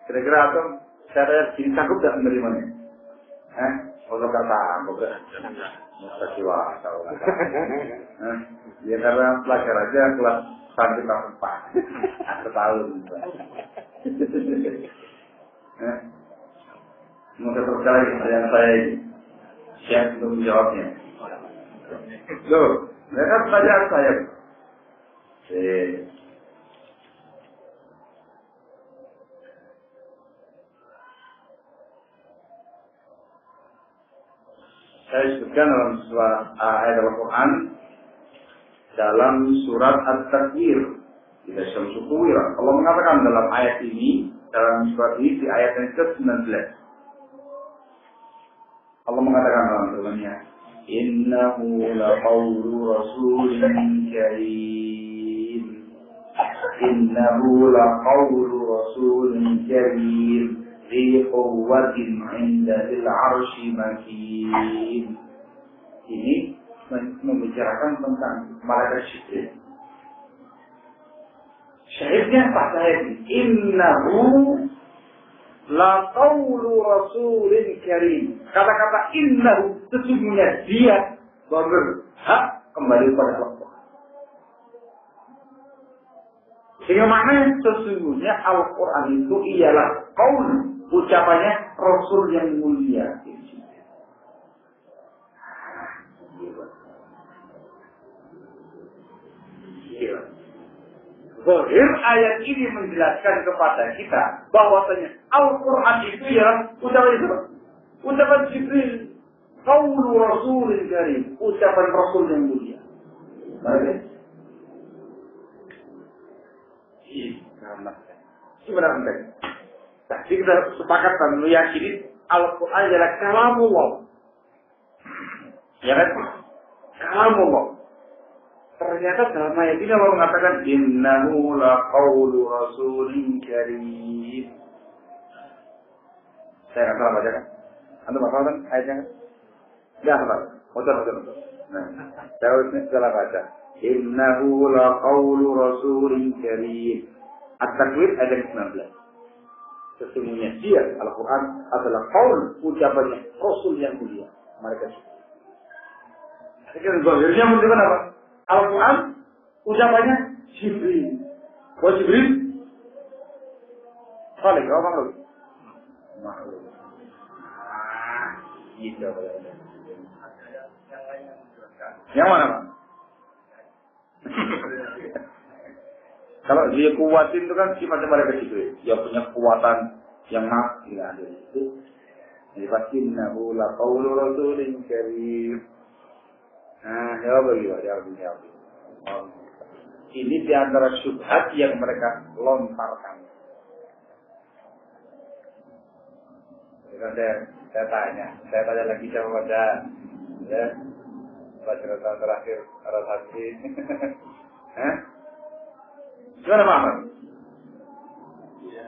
Kira-kira atau saya jadi takut tak menerimanya? Kalau kata aku masa siwa tahu. Ya karena pelajar aja kelas sampai tahun 4 tahun. Mungkin terkali pertanyaan saya ini siap untuk menjawabnya. Loh, mereka pertanyaan saya. Saya sebutkan dalam ayat Al-Quran dalam surat At-Takwir di Syamsul Kuwirah. Allah mengatakan dalam ayat ini, dalam surat ini di ayat yang ke-19. Allah mengatakan dalam firman-Nya, "Innahu laqawlu rasulin karim." Innahu laqawlu rasulin karim. Zi quwwatin 'inda dzil 'arsy makin. Ini membicarakan tentang malaikat Jibril. Syahidnya apa ayat ini? Innahu la qawlu rasulin karim. Kata-kata innahu sesungguhnya dia berhak kembali kepada Allah. Sehingga maknanya sesungguhnya Al-Quran itu ialah qaul, ucapannya Rasul yang mulia. Zahir ayat ini menjelaskan kepada kita bahwasanya Al-Quran itu ialah ucapan itu. Ucapan Jibril, qaulu rasulil karim, ucapan Rasul yang mulia. Baik. Gimana penting? Jadi kita sepakat dan meyakini Al-Quran adalah kalamullah. Ya kan? Kalamullah. Ternyata dalam ayat ini Allah mengatakan innahu laqaulu rasulin karim. Saya nggak salah baca kan? Anda hafal kan ayatnya kan? Nggak hafal. Betul. Nah, saya salah baca. Innahu laqaulu rasulin karim. At-Takwir ayat 19. Sesungguhnya dia Al-Quran adalah qaul ucapannya Rasul yang mulia. Mereka. Sekarang zahirnya menunjukkan apa? Al-Quran ucapannya Jibril. Oh Jibril? Saleh, kau makhluk? Makhluk. Gitu. Yang mana Pak? Kalau dia kuatin itu kan sifatnya mereka Jibril. Dia punya kekuatan yang tidak ada itu. Jadi pasti innahu laqaulu rasulin karim. Nah, jawab lagi Pak, jawab. Ini di antara syubhat yang mereka lontarkan. Saya tanya lagi kepada cerita terakhir Ar-Hati. Gimana Pak Ahmad? Iya.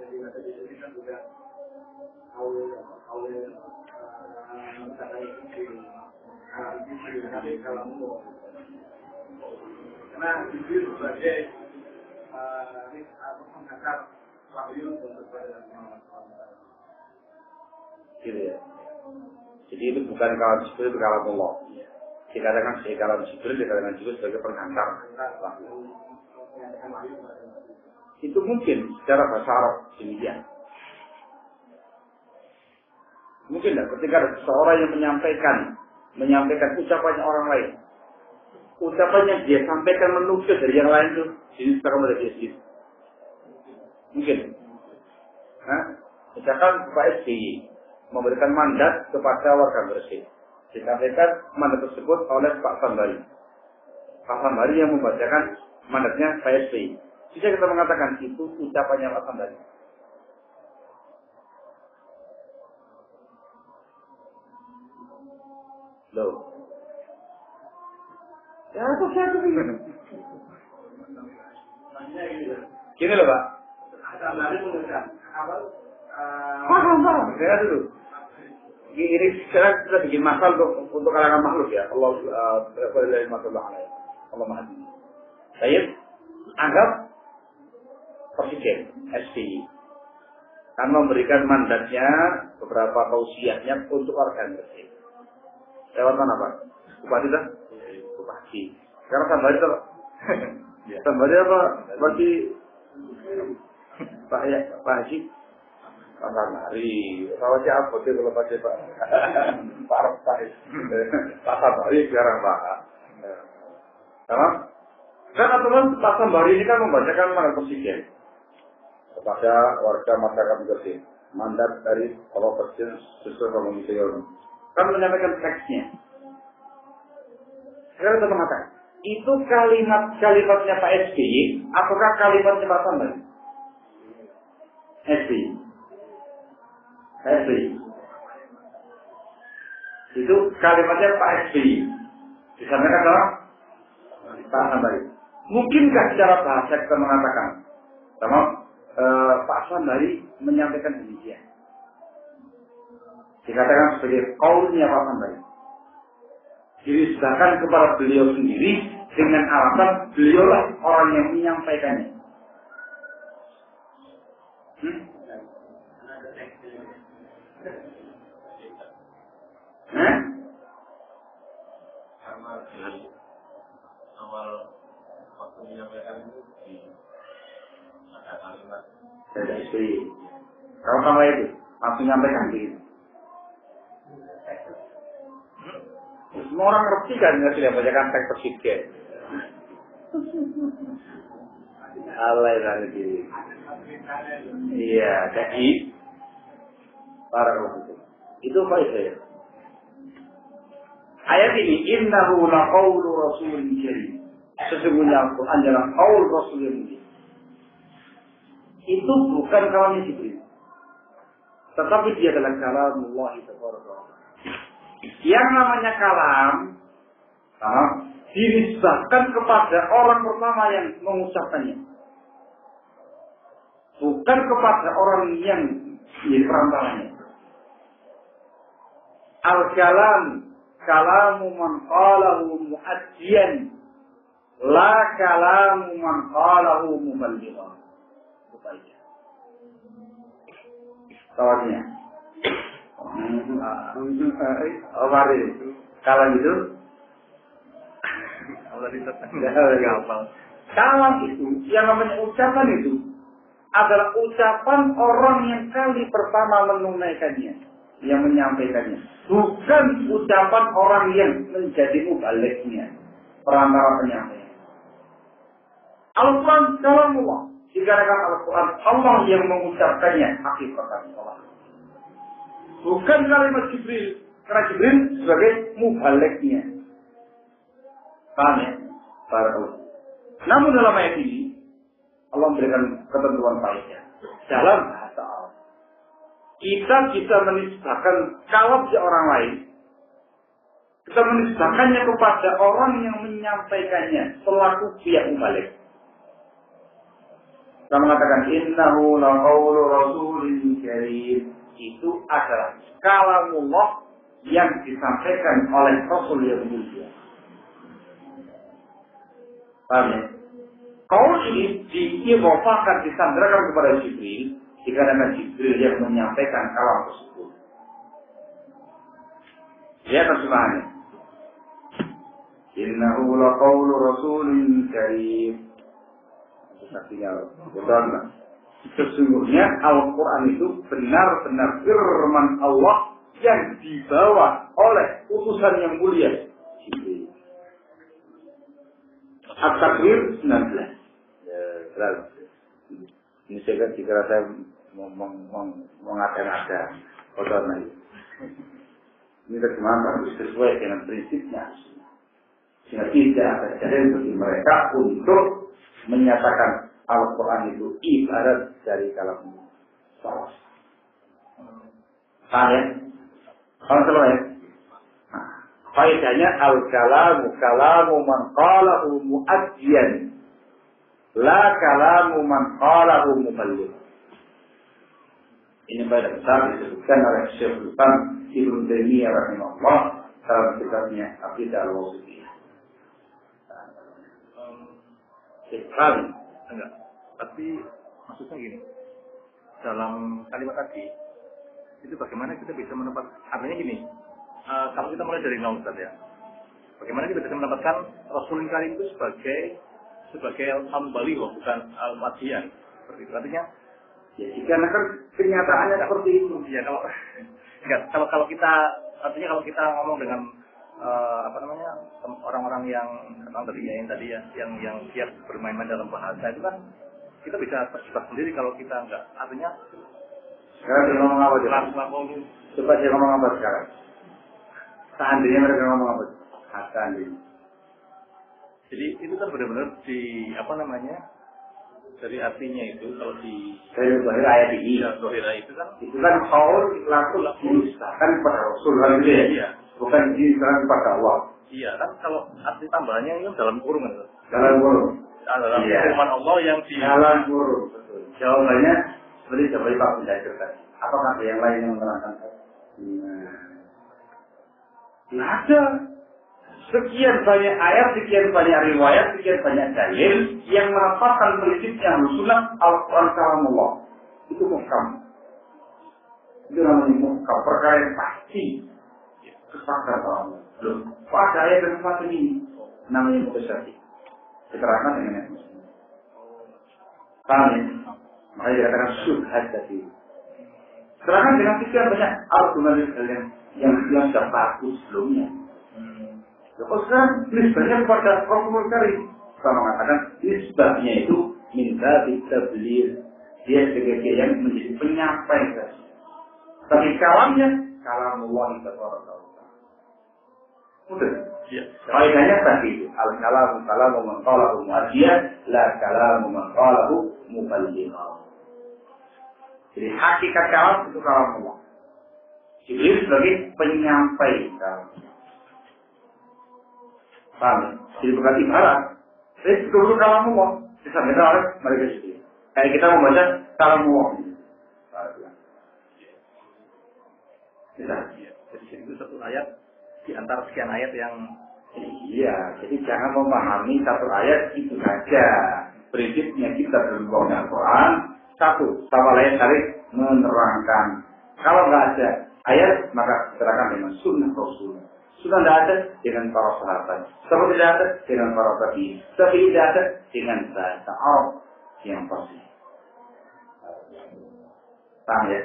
Jadi ini kan juga karena Jibril sebagai pengangkat wahyu untuk pada gitu ya. Jadi itu bukan kalam Jibril, itu kalam Allah. Dikatakan sebagai kalam Jibril, dikatakan juga sebagai pengantar wahyu. Itu mungkin secara bahasa Arab demikian. Mungkin tidak ketika ada seorang yang menyampaikan ucapannya orang lain. Ucapannya dia sampaikan menukil dari yang lain itu jenis sekarang dari jenis. Mungkin. Misalkan Pak SBY memberikan mandat kepada warga Gresik. Disampaikan mandat tersebut oleh Pak Sambari. Pak Sambari yang membacakan mandatnya Pak SBY. Bisa kita mengatakan itu ucapannya Pak Sambari. Loh. Ya, aku saya begini. Gini loh, Pak. Sambari mengatakan paham. Saya dulu. Ini sekarang kita bikin masal untuk kalangan makhluk ya. Allah Maha Tinggi. Saya anggap presiden SBY kan memberikan mandatnya beberapa tausiahnya untuk organ Gresik. Lewat mana Pak? Bupati dah? Bupati. Sekarang Sambari apa? Sambari apa? Bupati Pak Haji? Pak Sambari. Rawatnya apa sih kalau pakai Pak? Pak Arab Pak Sambari sekarang Pak. Sama? Kan teman Pak Sambari ini kan membacakan mandat presiden kepada warga masyarakat Gresik. Mandat dari Bapak Presiden Susilo Bambang Yudhoyono. Kan menyampaikan teksnya. Sekarang kita mengatakan, itu kalimatnya Pak SBY, ataukah kalimatnya Pak Sambari? SBY. Itu kalimatnya Pak SBY. Disampaikan oleh Pak Sambari. Mungkinkah secara bahasa kita mengatakan, Pak Sambari menyampaikan demikian? Dikatakan sebagai qaulnya Pak Sambari. Dinisbahkan kepada beliau sendiri dengan alasan beliaulah orang yang menyampaikannya. Awal waktu menyampaikan itu ada kalimat dari istri. Kalau sama itu langsung menyampaikan begitu. Semua orang ngerti kan nggak tidak bacakan teks presiden. Alay lagi. Iya, jadi para ulama itu faedah. Ayat ini innahu laqaulu rasulin karim. Sesungguhnya Al-Quran adalah qaul Rasul yang mulia. Itu bukan kalamnya Jibril, tetapi dia adalah kalamullah tabaraka. Yang namanya kalam dinisbahkan kepada orang pertama yang mengucapkannya, bukan kepada orang yang di perantaranya. Al-kalam kalamu man qalahu muaddiyan, la kalamu man qalahu muballighan. Tawanya. Mari. Kalam itu kalam itu yang namanya ucapan itu adalah ucapan orang yang kali pertama menunaikannya, yang menyampaikannya, bukan ucapan orang yang menjadi mubalignya, perantara penyampaian. Al-Quran kalamullah, dikarenakan Al-Quran Allah yang mengucapkannya, hakikatan Allah, bukan kalimat Jibril, karena Jibril sebagai mubalignya. Paham ya? Namun dalam ayat ini Allah memberikan ketentuan faedah dalam bahasa Arab. Kita bisa menisbahkan kalam di orang lain, kita menisbahkannya kepada orang yang menyampaikannya selaku pihak mubalig. Kita mengatakan innahu laqaulu rasulin karim, itu adalah kalamullah yang disampaikan oleh Rasul yang mulia. Paham ya? Kaul ini diirofakan, disandarkan kepada Jibril, dikarenakan Jibril yang menyampaikan kalam tersebut. Lihat terjemahannya. Innahu laqaulu rasulin karim. Sesungguhnya Al-Quran itu benar-benar firman Allah yang dibawa oleh utusan yang mulia Jibril. At-Takwir 19. Ya, ini saya dikira saya mengada-ngada kotor lagi. Ini terjemahan harus sesuai dengan prinsipnya. Sehingga tidak ada jalan bagi mereka untuk menyatakan Al-Quran itu ibarat dari kalam salah. Paham ya? Paham semua ya? Faedahnya kalamu man qalahu muaddiyan, la kalamu man qalahu muballigh. Ini faedah besar disebutkan oleh Syekhul Islam Ibnu Taimiyah rahimahullah dalam kitabnya Aqidah al-Wasithiyah. Enggak. Tapi maksudnya gini, dalam kalimat tadi itu bagaimana kita bisa menempatkan, artinya gini, kalau kita mulai dari nol Ustaz ya, bagaimana kita bisa mendapatkan Rasulul Karim itu sebagai al-baligh, bukan al-madian, seperti itu. Artinya ya, karena kan kenyataannya seperti itu. Ya kalau kita, artinya kalau kita ngomong dengan orang-orang yang tadi ya, yang siap bermain-main dalam bahasa itu kan kita bisa terjebak sendiri kalau kita enggak. Artinya sekarang dia ngomong apa? Coba dia ngomong apa sekarang? Seandainya mereka ngomong apa? Seandainya. Jadi itu kan benar-benar dari artinya itu kalau dari zahir ayat ini. Ya, zahir itu kan qaul laku dinisbahkan pada Rasul kan gitu ya. Iya. Bukan dinisbahkan kepada Allah. Iya kan, kalau arti tambahannya itu dalam kurung kan. Dalam kurung. Dalam firman Allah yang di dalam kurung. Betul. Jawabannya seperti Pak Bunda tadi. Apakah ada yang lain yang menerangkan? Nah, ada sekian banyak ayat, sekian banyak riwayat, sekian banyak dalil yang menetapkan prinsipnya sunnah Al-Quran kalamullah. Itu muhkam. Itu namanya muhkam, perkara yang pasti. Kesepakatan Allah. Loh, kok ada ayat yang semacam ini? Namanya mutasyabi. Diterangkan dengan ayat muslim. Paham ya? Makanya dikatakan syubhat tadi. Terangkan dengan sekian banyak argumen yang sudah bagus sebelumnya. Kalau sekarang nisbahnya kepada Rasulul Karim, kita mengatakan nisbahnya itu minta tabligh. Dia sebagai yang menjadi penyampai saja. Tapi kalamnya kalamullah taala. Udah. Ya. Kaidahnya tadi itu. Al-kalamu kalamu man qalahu mu'addiyan, la kalamu man qalahu muballighan. Jadi hakikat kalam itu kalamullah. Jibril sebagai penyampai kalam. Paham? Jadi bukan ibarat. Jadi dulu kalamullah disampaikan oleh mereka sendiri. Kayak kita membaca kalamullah. Bisa. Jadi itu satu ayat di antara sekian ayat yang jadi jangan memahami satu ayat itu saja. Prinsipnya kita berhubung dengan Quran satu sama lain saling menerangkan. Kalau nggak ada ayat maka diterangkan dengan sunnah Rasul. Sudah tidak ada dengan para sahabat. Kalau tidak ada dengan para tabi'in. Tapi tidak ada dengan bahasa Arab yang pasti. Paham ya?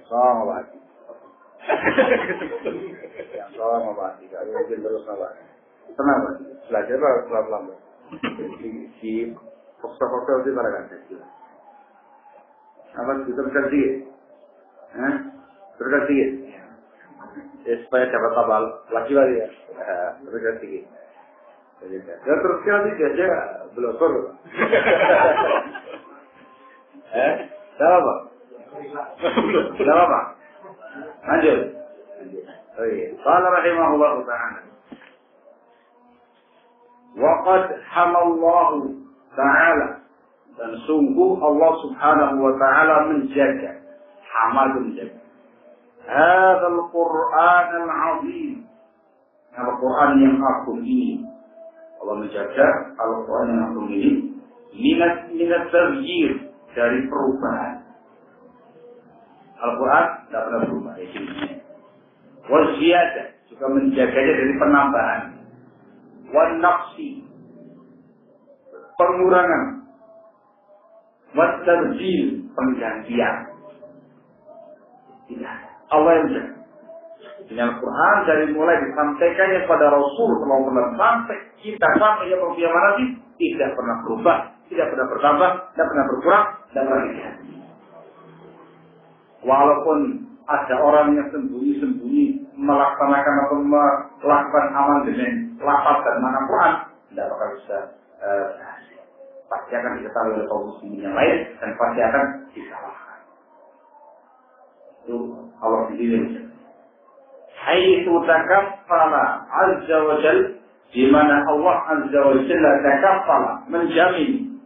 Sama lagi. Yang sama lagi. Kalau mungkin terus sama. Tenang lagi. Belajar pelan-pelan. Di fakta-fakta itu para kan. Apa kita berkali? Berkali. Supaya dapat tabal lagi ya. Berkali. Ya terus kali aja blogger. Apa? Apa? Lanjut. Oh iya. Qala rahimahullah ta'ala. Wa qad hamallahu ta'ala, dan sungguh Allah subhanahu wa ta'ala menjaga, hamal menjaga hadzal Qur'an al-azim, Al-Quran yang agung ini. Allah menjaga Al-Quran yang agung ini minat terjir, dari perubahan. Al-Quran tidak pernah berubah. Waziyadah, juga menjaganya dari penambahan. Wan-naqsi, pengurangan. Wat-tarjil, penggantian. Tidak. Allah yang menjaga. Dengan Al-Quran dari mulai disampaikannya kepada Rasul sampai kita sampai yang kiamat nanti tidak pernah berubah, tidak pernah bertambah, tidak pernah berkurang, tidak pernah diganti. Walaupun ada orang yang sembunyi-sembunyi melaksanakan atau melakukan amal dengan lafaz dan makna Quran, tidak bakal bisa berhasil. Pasti akan diketahui oleh kaum muslimin yang lain dan pasti akan disalahkan. Itu Allah sendiri. Haitsu takaffala azza wa jalla, di mana Allah azza wa jalla takaffala, menjamin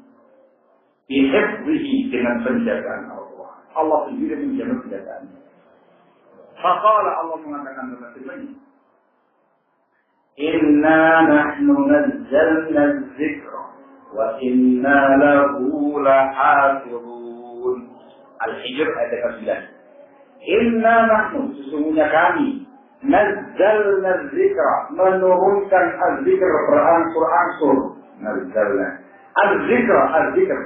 bihifzihi, dengan penjagaan Allah. Allah sendiri menjamin penjagaannya. Faqala, Allah mengatakan dalam firman-Nya, Inna nahnu nazzalna dzikra wa inna lahu lahafizun. Al-Hijr ayat 9. Inna nahnu, sesungguhnya kami, nazzalna dzikra, menurunkan az-zikr berangsur-angsur. Nazzalna az-zikra, az-zikr.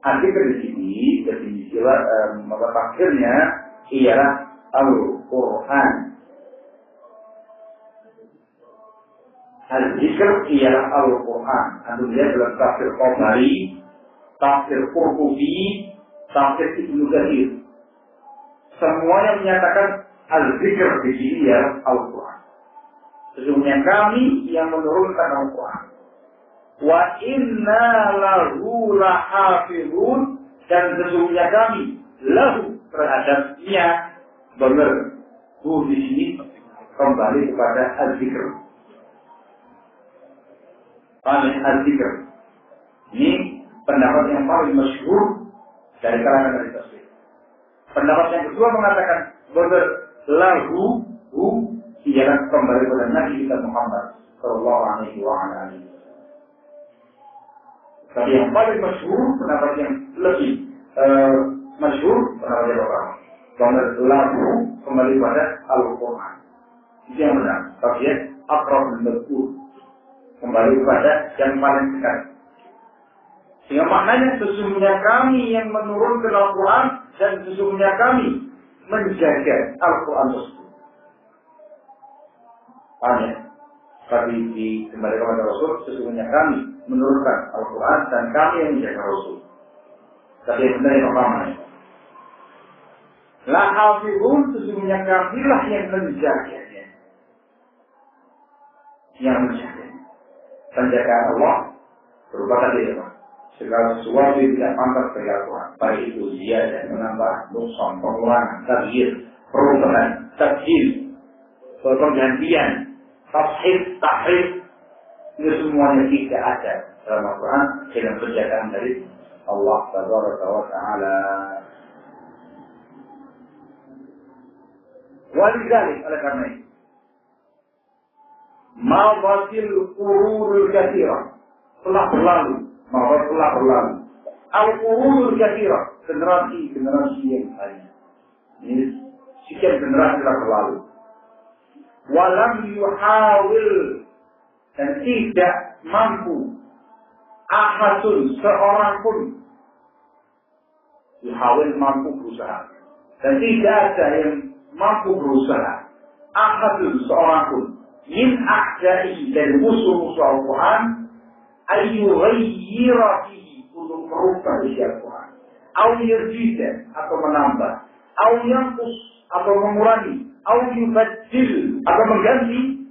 Az-zikr di sini definisi tafsirnya ialah Al-Quran. Az-zikr ialah Al-Quran. Anda lihat dalam tafsir Tabari, tafsir Qurtubi, tafsir Ibnu Katsir. Semuanya menyatakan al-zikr di sini ialah Al-Quran. Sesungguhnya kami yang menurunkan Al-Quran. Wa inna lahu lahafizun, dan sesungguhnya kami lahu terhadapnya, benar. Di sini kembali kepada al-zikr. Al-zikr. Ini pendapat yang paling masyhur dari kalangan dari tafsir. Pendapat yang kedua mengatakan benar, lahu ialah kembali kepada Nabi kita Muhammad sallallahu alaihi wasallam. Tapi yang paling masyhur, pendapat yang lebih masyhur, pendapat yang pertama. Benar, lahu kembali kepada Al-Quran. Itu yang benar. Tafsir aqrabul madhkur, kembali kepada yang paling dekat. Sehingga maknanya sesungguhnya kami yang menurunkan Al-Quran, dan sesungguhnya kami menjaga Al-Quran tersebut. Hanya tapi dikembalikan kepada Rasul, sesungguhnya kami menurunkan Al-Quran dan kami yang menjaga Rasul. Tapi yang benar yang pertama ini. La hafizun, sesungguhnya kamilah yang menjaganya. Yang menjaganya. Penjagaan Allah berupa tadi apa? Segala sesuatu yang tidak pantas bagi Al-Quran. Baik itu ziyadah, menambah, nuksan, pengulangan, taghir, perubahan, tabdil, pergantian, tafsir, tahrif, itu semuanya tidak ada dalam Al-Quran dengan penjagaan dari Allah Tabaraka wa Ta'ala. Walidzalik, oleh karena itu, ma'batil qurunul katsirah, telah berlalu, al-qurunul katsirah, generasi yang banyak. Ini sekian generasi telah berlalu. Walam yuhawil, dan tidak mampu ahadun, seorang pun yuhawil, mampu berusaha, dan tidak ada yang mampu berusaha ahadun, seorang pun min a'da'i, dari musuh-musuh Al-Quran, ayyughayyirafihi, untuk merubah isi Al-Quran, au yurjida, atau menambah, au yanqus, atau mengurangi, au yubaddil, atau mengganti,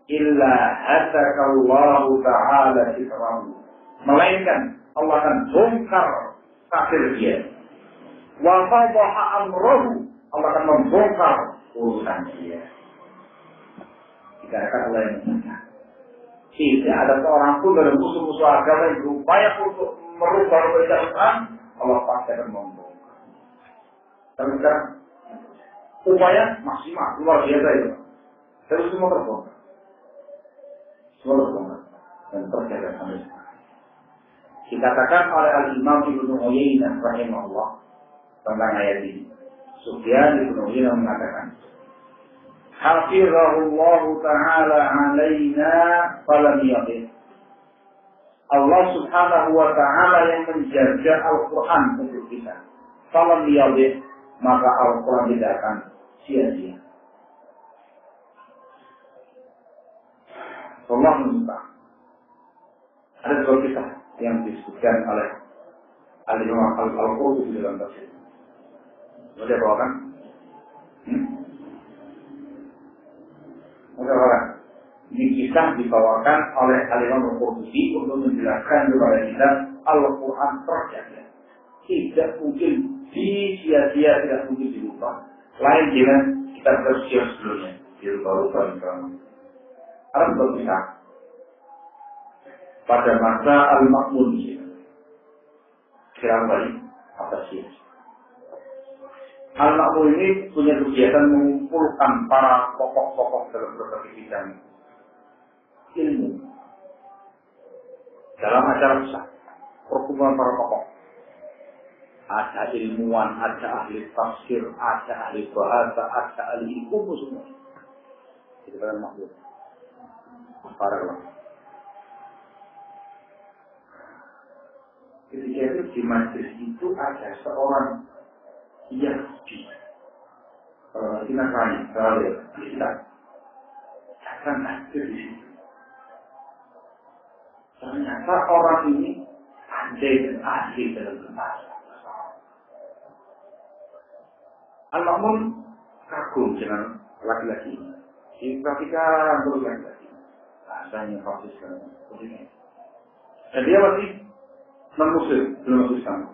illa hatakallahu ta'ala sitrahu, melainkan Allah akan bongkar kafir dia, wa fadaha amrahu, Allah akan membongkar urusan dia. Dikatakan oleh Muhammad, tidak ada seorang pun dari musuh-musuh agama yang berupaya untuk merubah Al-Quran, Allah pasti akan membongkar. Tapi sekarang upaya maksimal, luar biasa itu. Terus semua terbongkar. Semua terbongkar. Dan terjaga sampai sekarang. Dikatakan oleh Al-Imam Ibnu Uyainah rahimahullah tentang ayat ini. Sufyan Ibnu Uyainah mengatakan, hafizahullahu ta'ala alaina falam yaqin. Allah subhanahu wa ta'ala yang menjaga Al-Quran untuk kita. Falam yaqin, maka Al-Quran tidak akan sia-sia. Allah meminta. Ada dua kisah yang disebutkan oleh Al-Imam Al-Qurtubi dalam tafsir. Boleh bawakan? Ini kisah dibawakan oleh Al-Imam Al-Qurtubi untuk menjelaskan kepada kita Al-Quran terjaga. Tidak mungkin sia-sia, tidak mungkin dilupa. Lain dengan kita tersiar sebelumnya. Dirubah-rubah. Ada berkisah pada masa Al-Ma'mun, kira balik atas sini. Al-Ma'mun ini punya kegiatan mengumpulkan para tokoh-tokoh dalam berbagai bidang ilmu dalam acara besar, perkumpulan para tokoh. Ada ilmuwan, ada ahli tafsir, ada ahli bahasa, ada ahli hukum semua. Itu kan Al-Ma'mun. Para ulama. Ketika itu di majlis itu ada seorang Yahudi, Nasrani, kita datang hadir di situ. Ternyata orang ini pandai dan ahli dalam bahasa. Al-Ma'mun kagum dengan laki-laki ini. Diperhatikan terus laki-laki. Bahasanya fasis dan sebagainya. Dan dia masih non-Muslim, belum masuk Islam.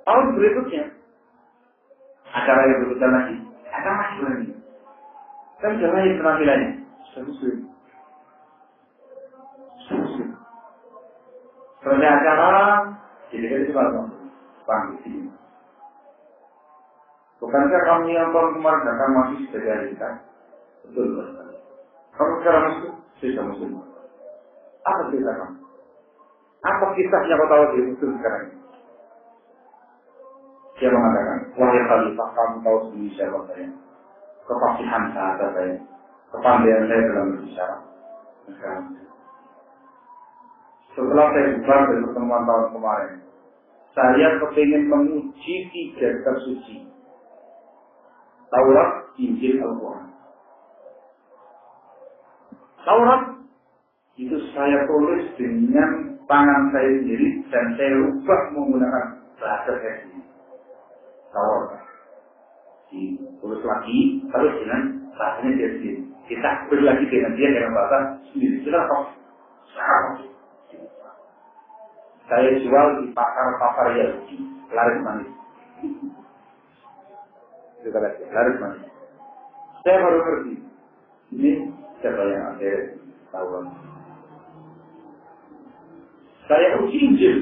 Tahun berikutnya, acara yang berikutnya lagi, ada masih lagi. Kan jangan yang penampilannya, sudah Muslim. Selesai acara, jadi kita coba panggil sini. Bukankah kami yang tahun kemarin datang masih sebagai ahli kita? Betul, betul. Kamu sekarang Muslim, sudah Muslim. Apa cerita kamu? Apa kisahnya kau tahu di Muslim sekarang ini? Dia mengatakan, wahai khalifah, kamu tahu sendiri siapa saya? Kefasihan sahabat saya, kepandaian saya dalam berbicara. Sekarang, setelah saya bubar dari pertemuan tahun kemarin, saya kepingin menguji 3 kitab suci. Taurat, Injil, Al-Quran. Taurat itu saya tulis dengan tangan saya sendiri dan saya ubah menggunakan bahasa saya sendiri. Taurat ditulis lagi, terus dengan bahasanya dia sendiri. Kita tulis lagi dengan dia dengan bahasa sendiri. Kita kok sekarang saya jual di pasar Yahudi, laris manis. Itu kata dia, laris manis. Saya baru ngerti. Ini siapa yang ada Taurat. Saya uji Injil.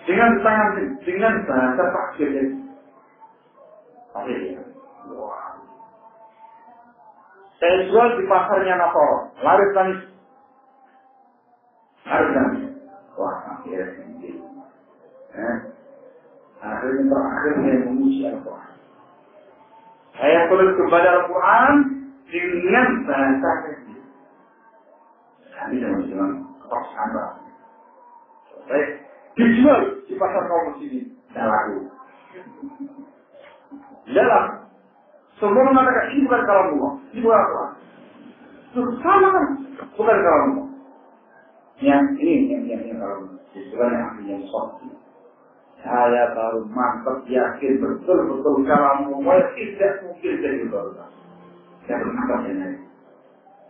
Dengan tangan, dengan bahasa fakir. Akhirnya, wow. Saya jual di pasarnya Nasoro, laris manis. Wah, akhirnya. Akhirnya terakhir saya menguji Al-Quran. Saya tulis kepada Al-Quran dengan bahasa kecil. Kami dengan kepaksaan bahasa. Baik, dijual di pasar kaum muslimin. Tidak laku. Dalam semua mengatakan ini bukan kalam Allah, ini bukan Al-Quran. Sama kan? Bukan kalam Allah. Yang kalau istilahnya artinya sofi. Saya baru mantap yakin betul kalam Allah tidak mungkin jadi berubah. Saya bermantap dengan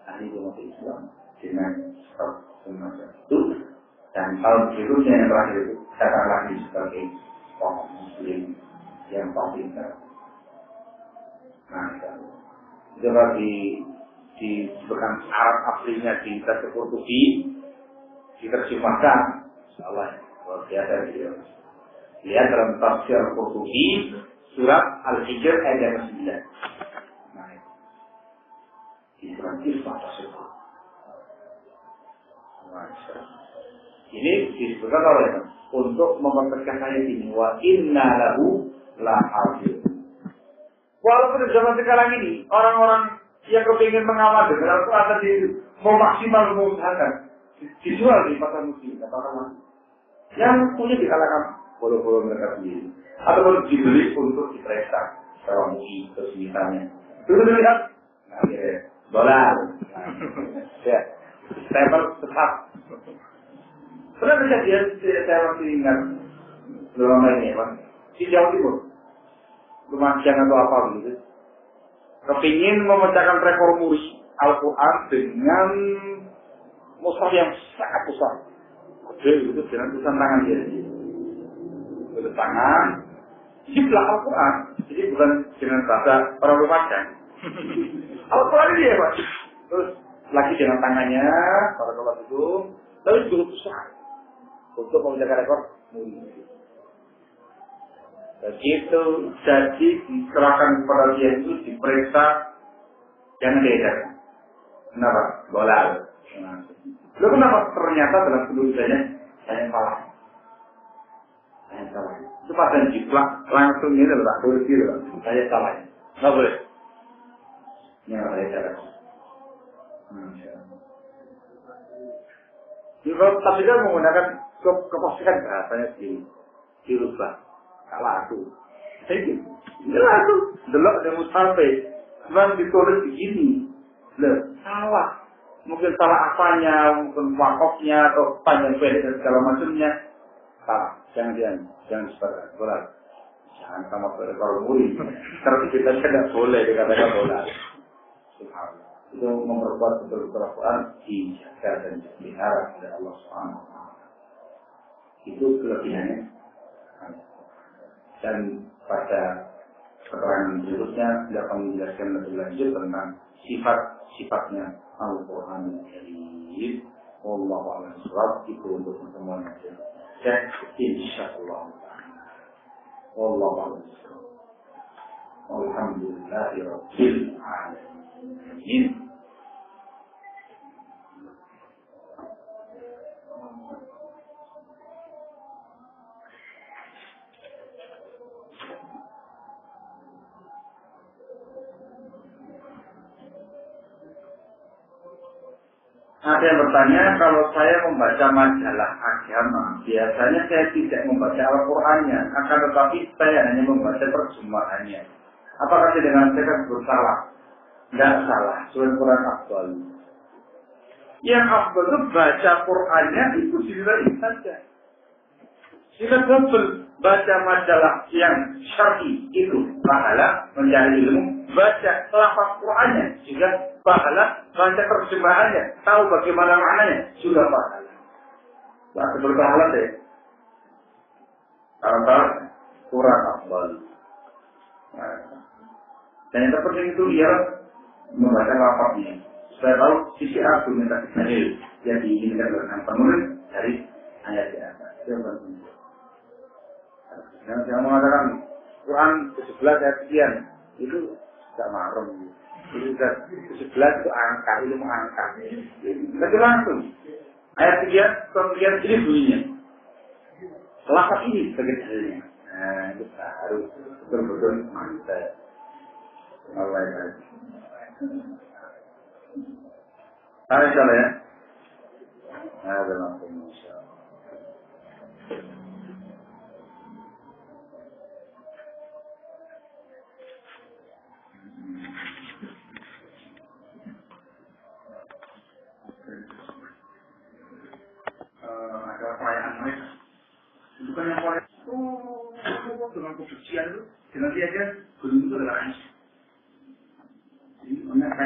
ahli umat Islam dengan semacam itu. Dan tahun berikutnya yang terakhir itu datang lagi sebagai kaum muslim yang paling pintar. Nah, coba disebutkan Arab aslinya di bahasa Portugis. Diterjemahkan, insyaallah luar biasa dia. Lihat dalam tafsir Portugis surat Al-Hijr ayat 9. Nah, di surat Kisah tersebut. Ini disebutkan oleh untuk mempertegas ayat ini. Wa inna lahu lahafidh. Walaupun di zaman sekarang ini orang-orang yang kepingin mengawal dengan Al-Quran tadi mau maksimal mengusahakan dijual di pasar muslim, katakanlah yang punya di kalangan bolo-bolo mereka sendiri, ataupun dibeli untuk diperiksa sewa mu'i terus misalnya dulu lihat, nah ya dolar, ya stempel tetap. Pernah kejadian saya masih ingat belum lama ini, Pak, di Jawa Timur, Lumajang atau apa begitu, kepingin memecahkan rekor muri Al-Quran dengan mushaf yang sangat besar, gede itu dengan tulisan tangan dia. Tulisan tangan, jiplak Al-Quran, jadi bukan dengan bahasa orang Lumajang. Al-Quran ini ya Pak. Terus lagi dengan tangannya, pada kelas itu, lalu cukup besar untuk memecahkan rekor muri. Begitu jadi diserahkan kepada dia itu diperiksa, jangan diedar. Kenapa? Bolal. Lalu kenapa ternyata dalam tulisannya saya salah. Itu pada jiplak langsung ini tak boleh kira. Saya salah. Nggak boleh. Ini yang saya cara. Tapi kan menggunakan kepastian bahasanya dirubah. Salah aku. Ini aku. Delok dengan sampai. Cuman ditulis begini. Salah. Mungkin salah apanya, mungkin wakofnya, atau panjang pendek dan segala macamnya. Salah. Jangan seperti bola. Jangan sama rekor muri. Karena kita tidak boleh dikatakan bola. Subhanallah. Itu memperkuat betul-betul Al-Quran dijaga dan dipelihara oleh Allah Subhanahu wa Ta'ala. Itu kelebihannya. Dan pada keterangan berikutnya dia akan menjelaskan lebih lanjut tentang sifat-sifatnya Al-Quran Al-Karim. Wallahu a'lam bishawab. Itu untuk pertemuan yang dan insyaallah. Wallahu a'lam bishawab. Alhamdulillahirabbil alamin. Ada yang bertanya, kalau saya membaca majalah agama, biasanya saya tidak membaca Al-Qur'annya, akan tetapi saya hanya membaca terjemahannya. Apakah dengan saya bersalah? Tidak salah, soal Quran afdal. Yang afdal itu baca Qur'annya itu diraih saja. Sila baca majalah yang syar'i itu pahala mencari ilmu, baca lafaz Qur'annya juga pahala, baca terjemahannya, tahu bagaimana maknanya juga pahala. Nah, berpahala deh. Kalau Quran afdal. Dan yang terpenting itu ialah membaca lafaznya. Supaya tahu sisi argumentasi dalil yang diinginkan oleh penulis dari ayat di atas. Itu yang penting. Yang mengatakan Quran ke-11 ayat sekian itu tidak mahrum. Itu sudah ke-11 itu angka, ilmu angka. Tapi langsung ayat sekian, kemudian ini bunyinya. Lafaz ini sebagai dalilnya. Nah, itu harus betul-betul mantap. Allah ya. Salah ya. Ada langsung insyaallah. Ada perayaan mereka. Bukan yang perayaan dengan kesucian itu, nanti aja belum itu adalah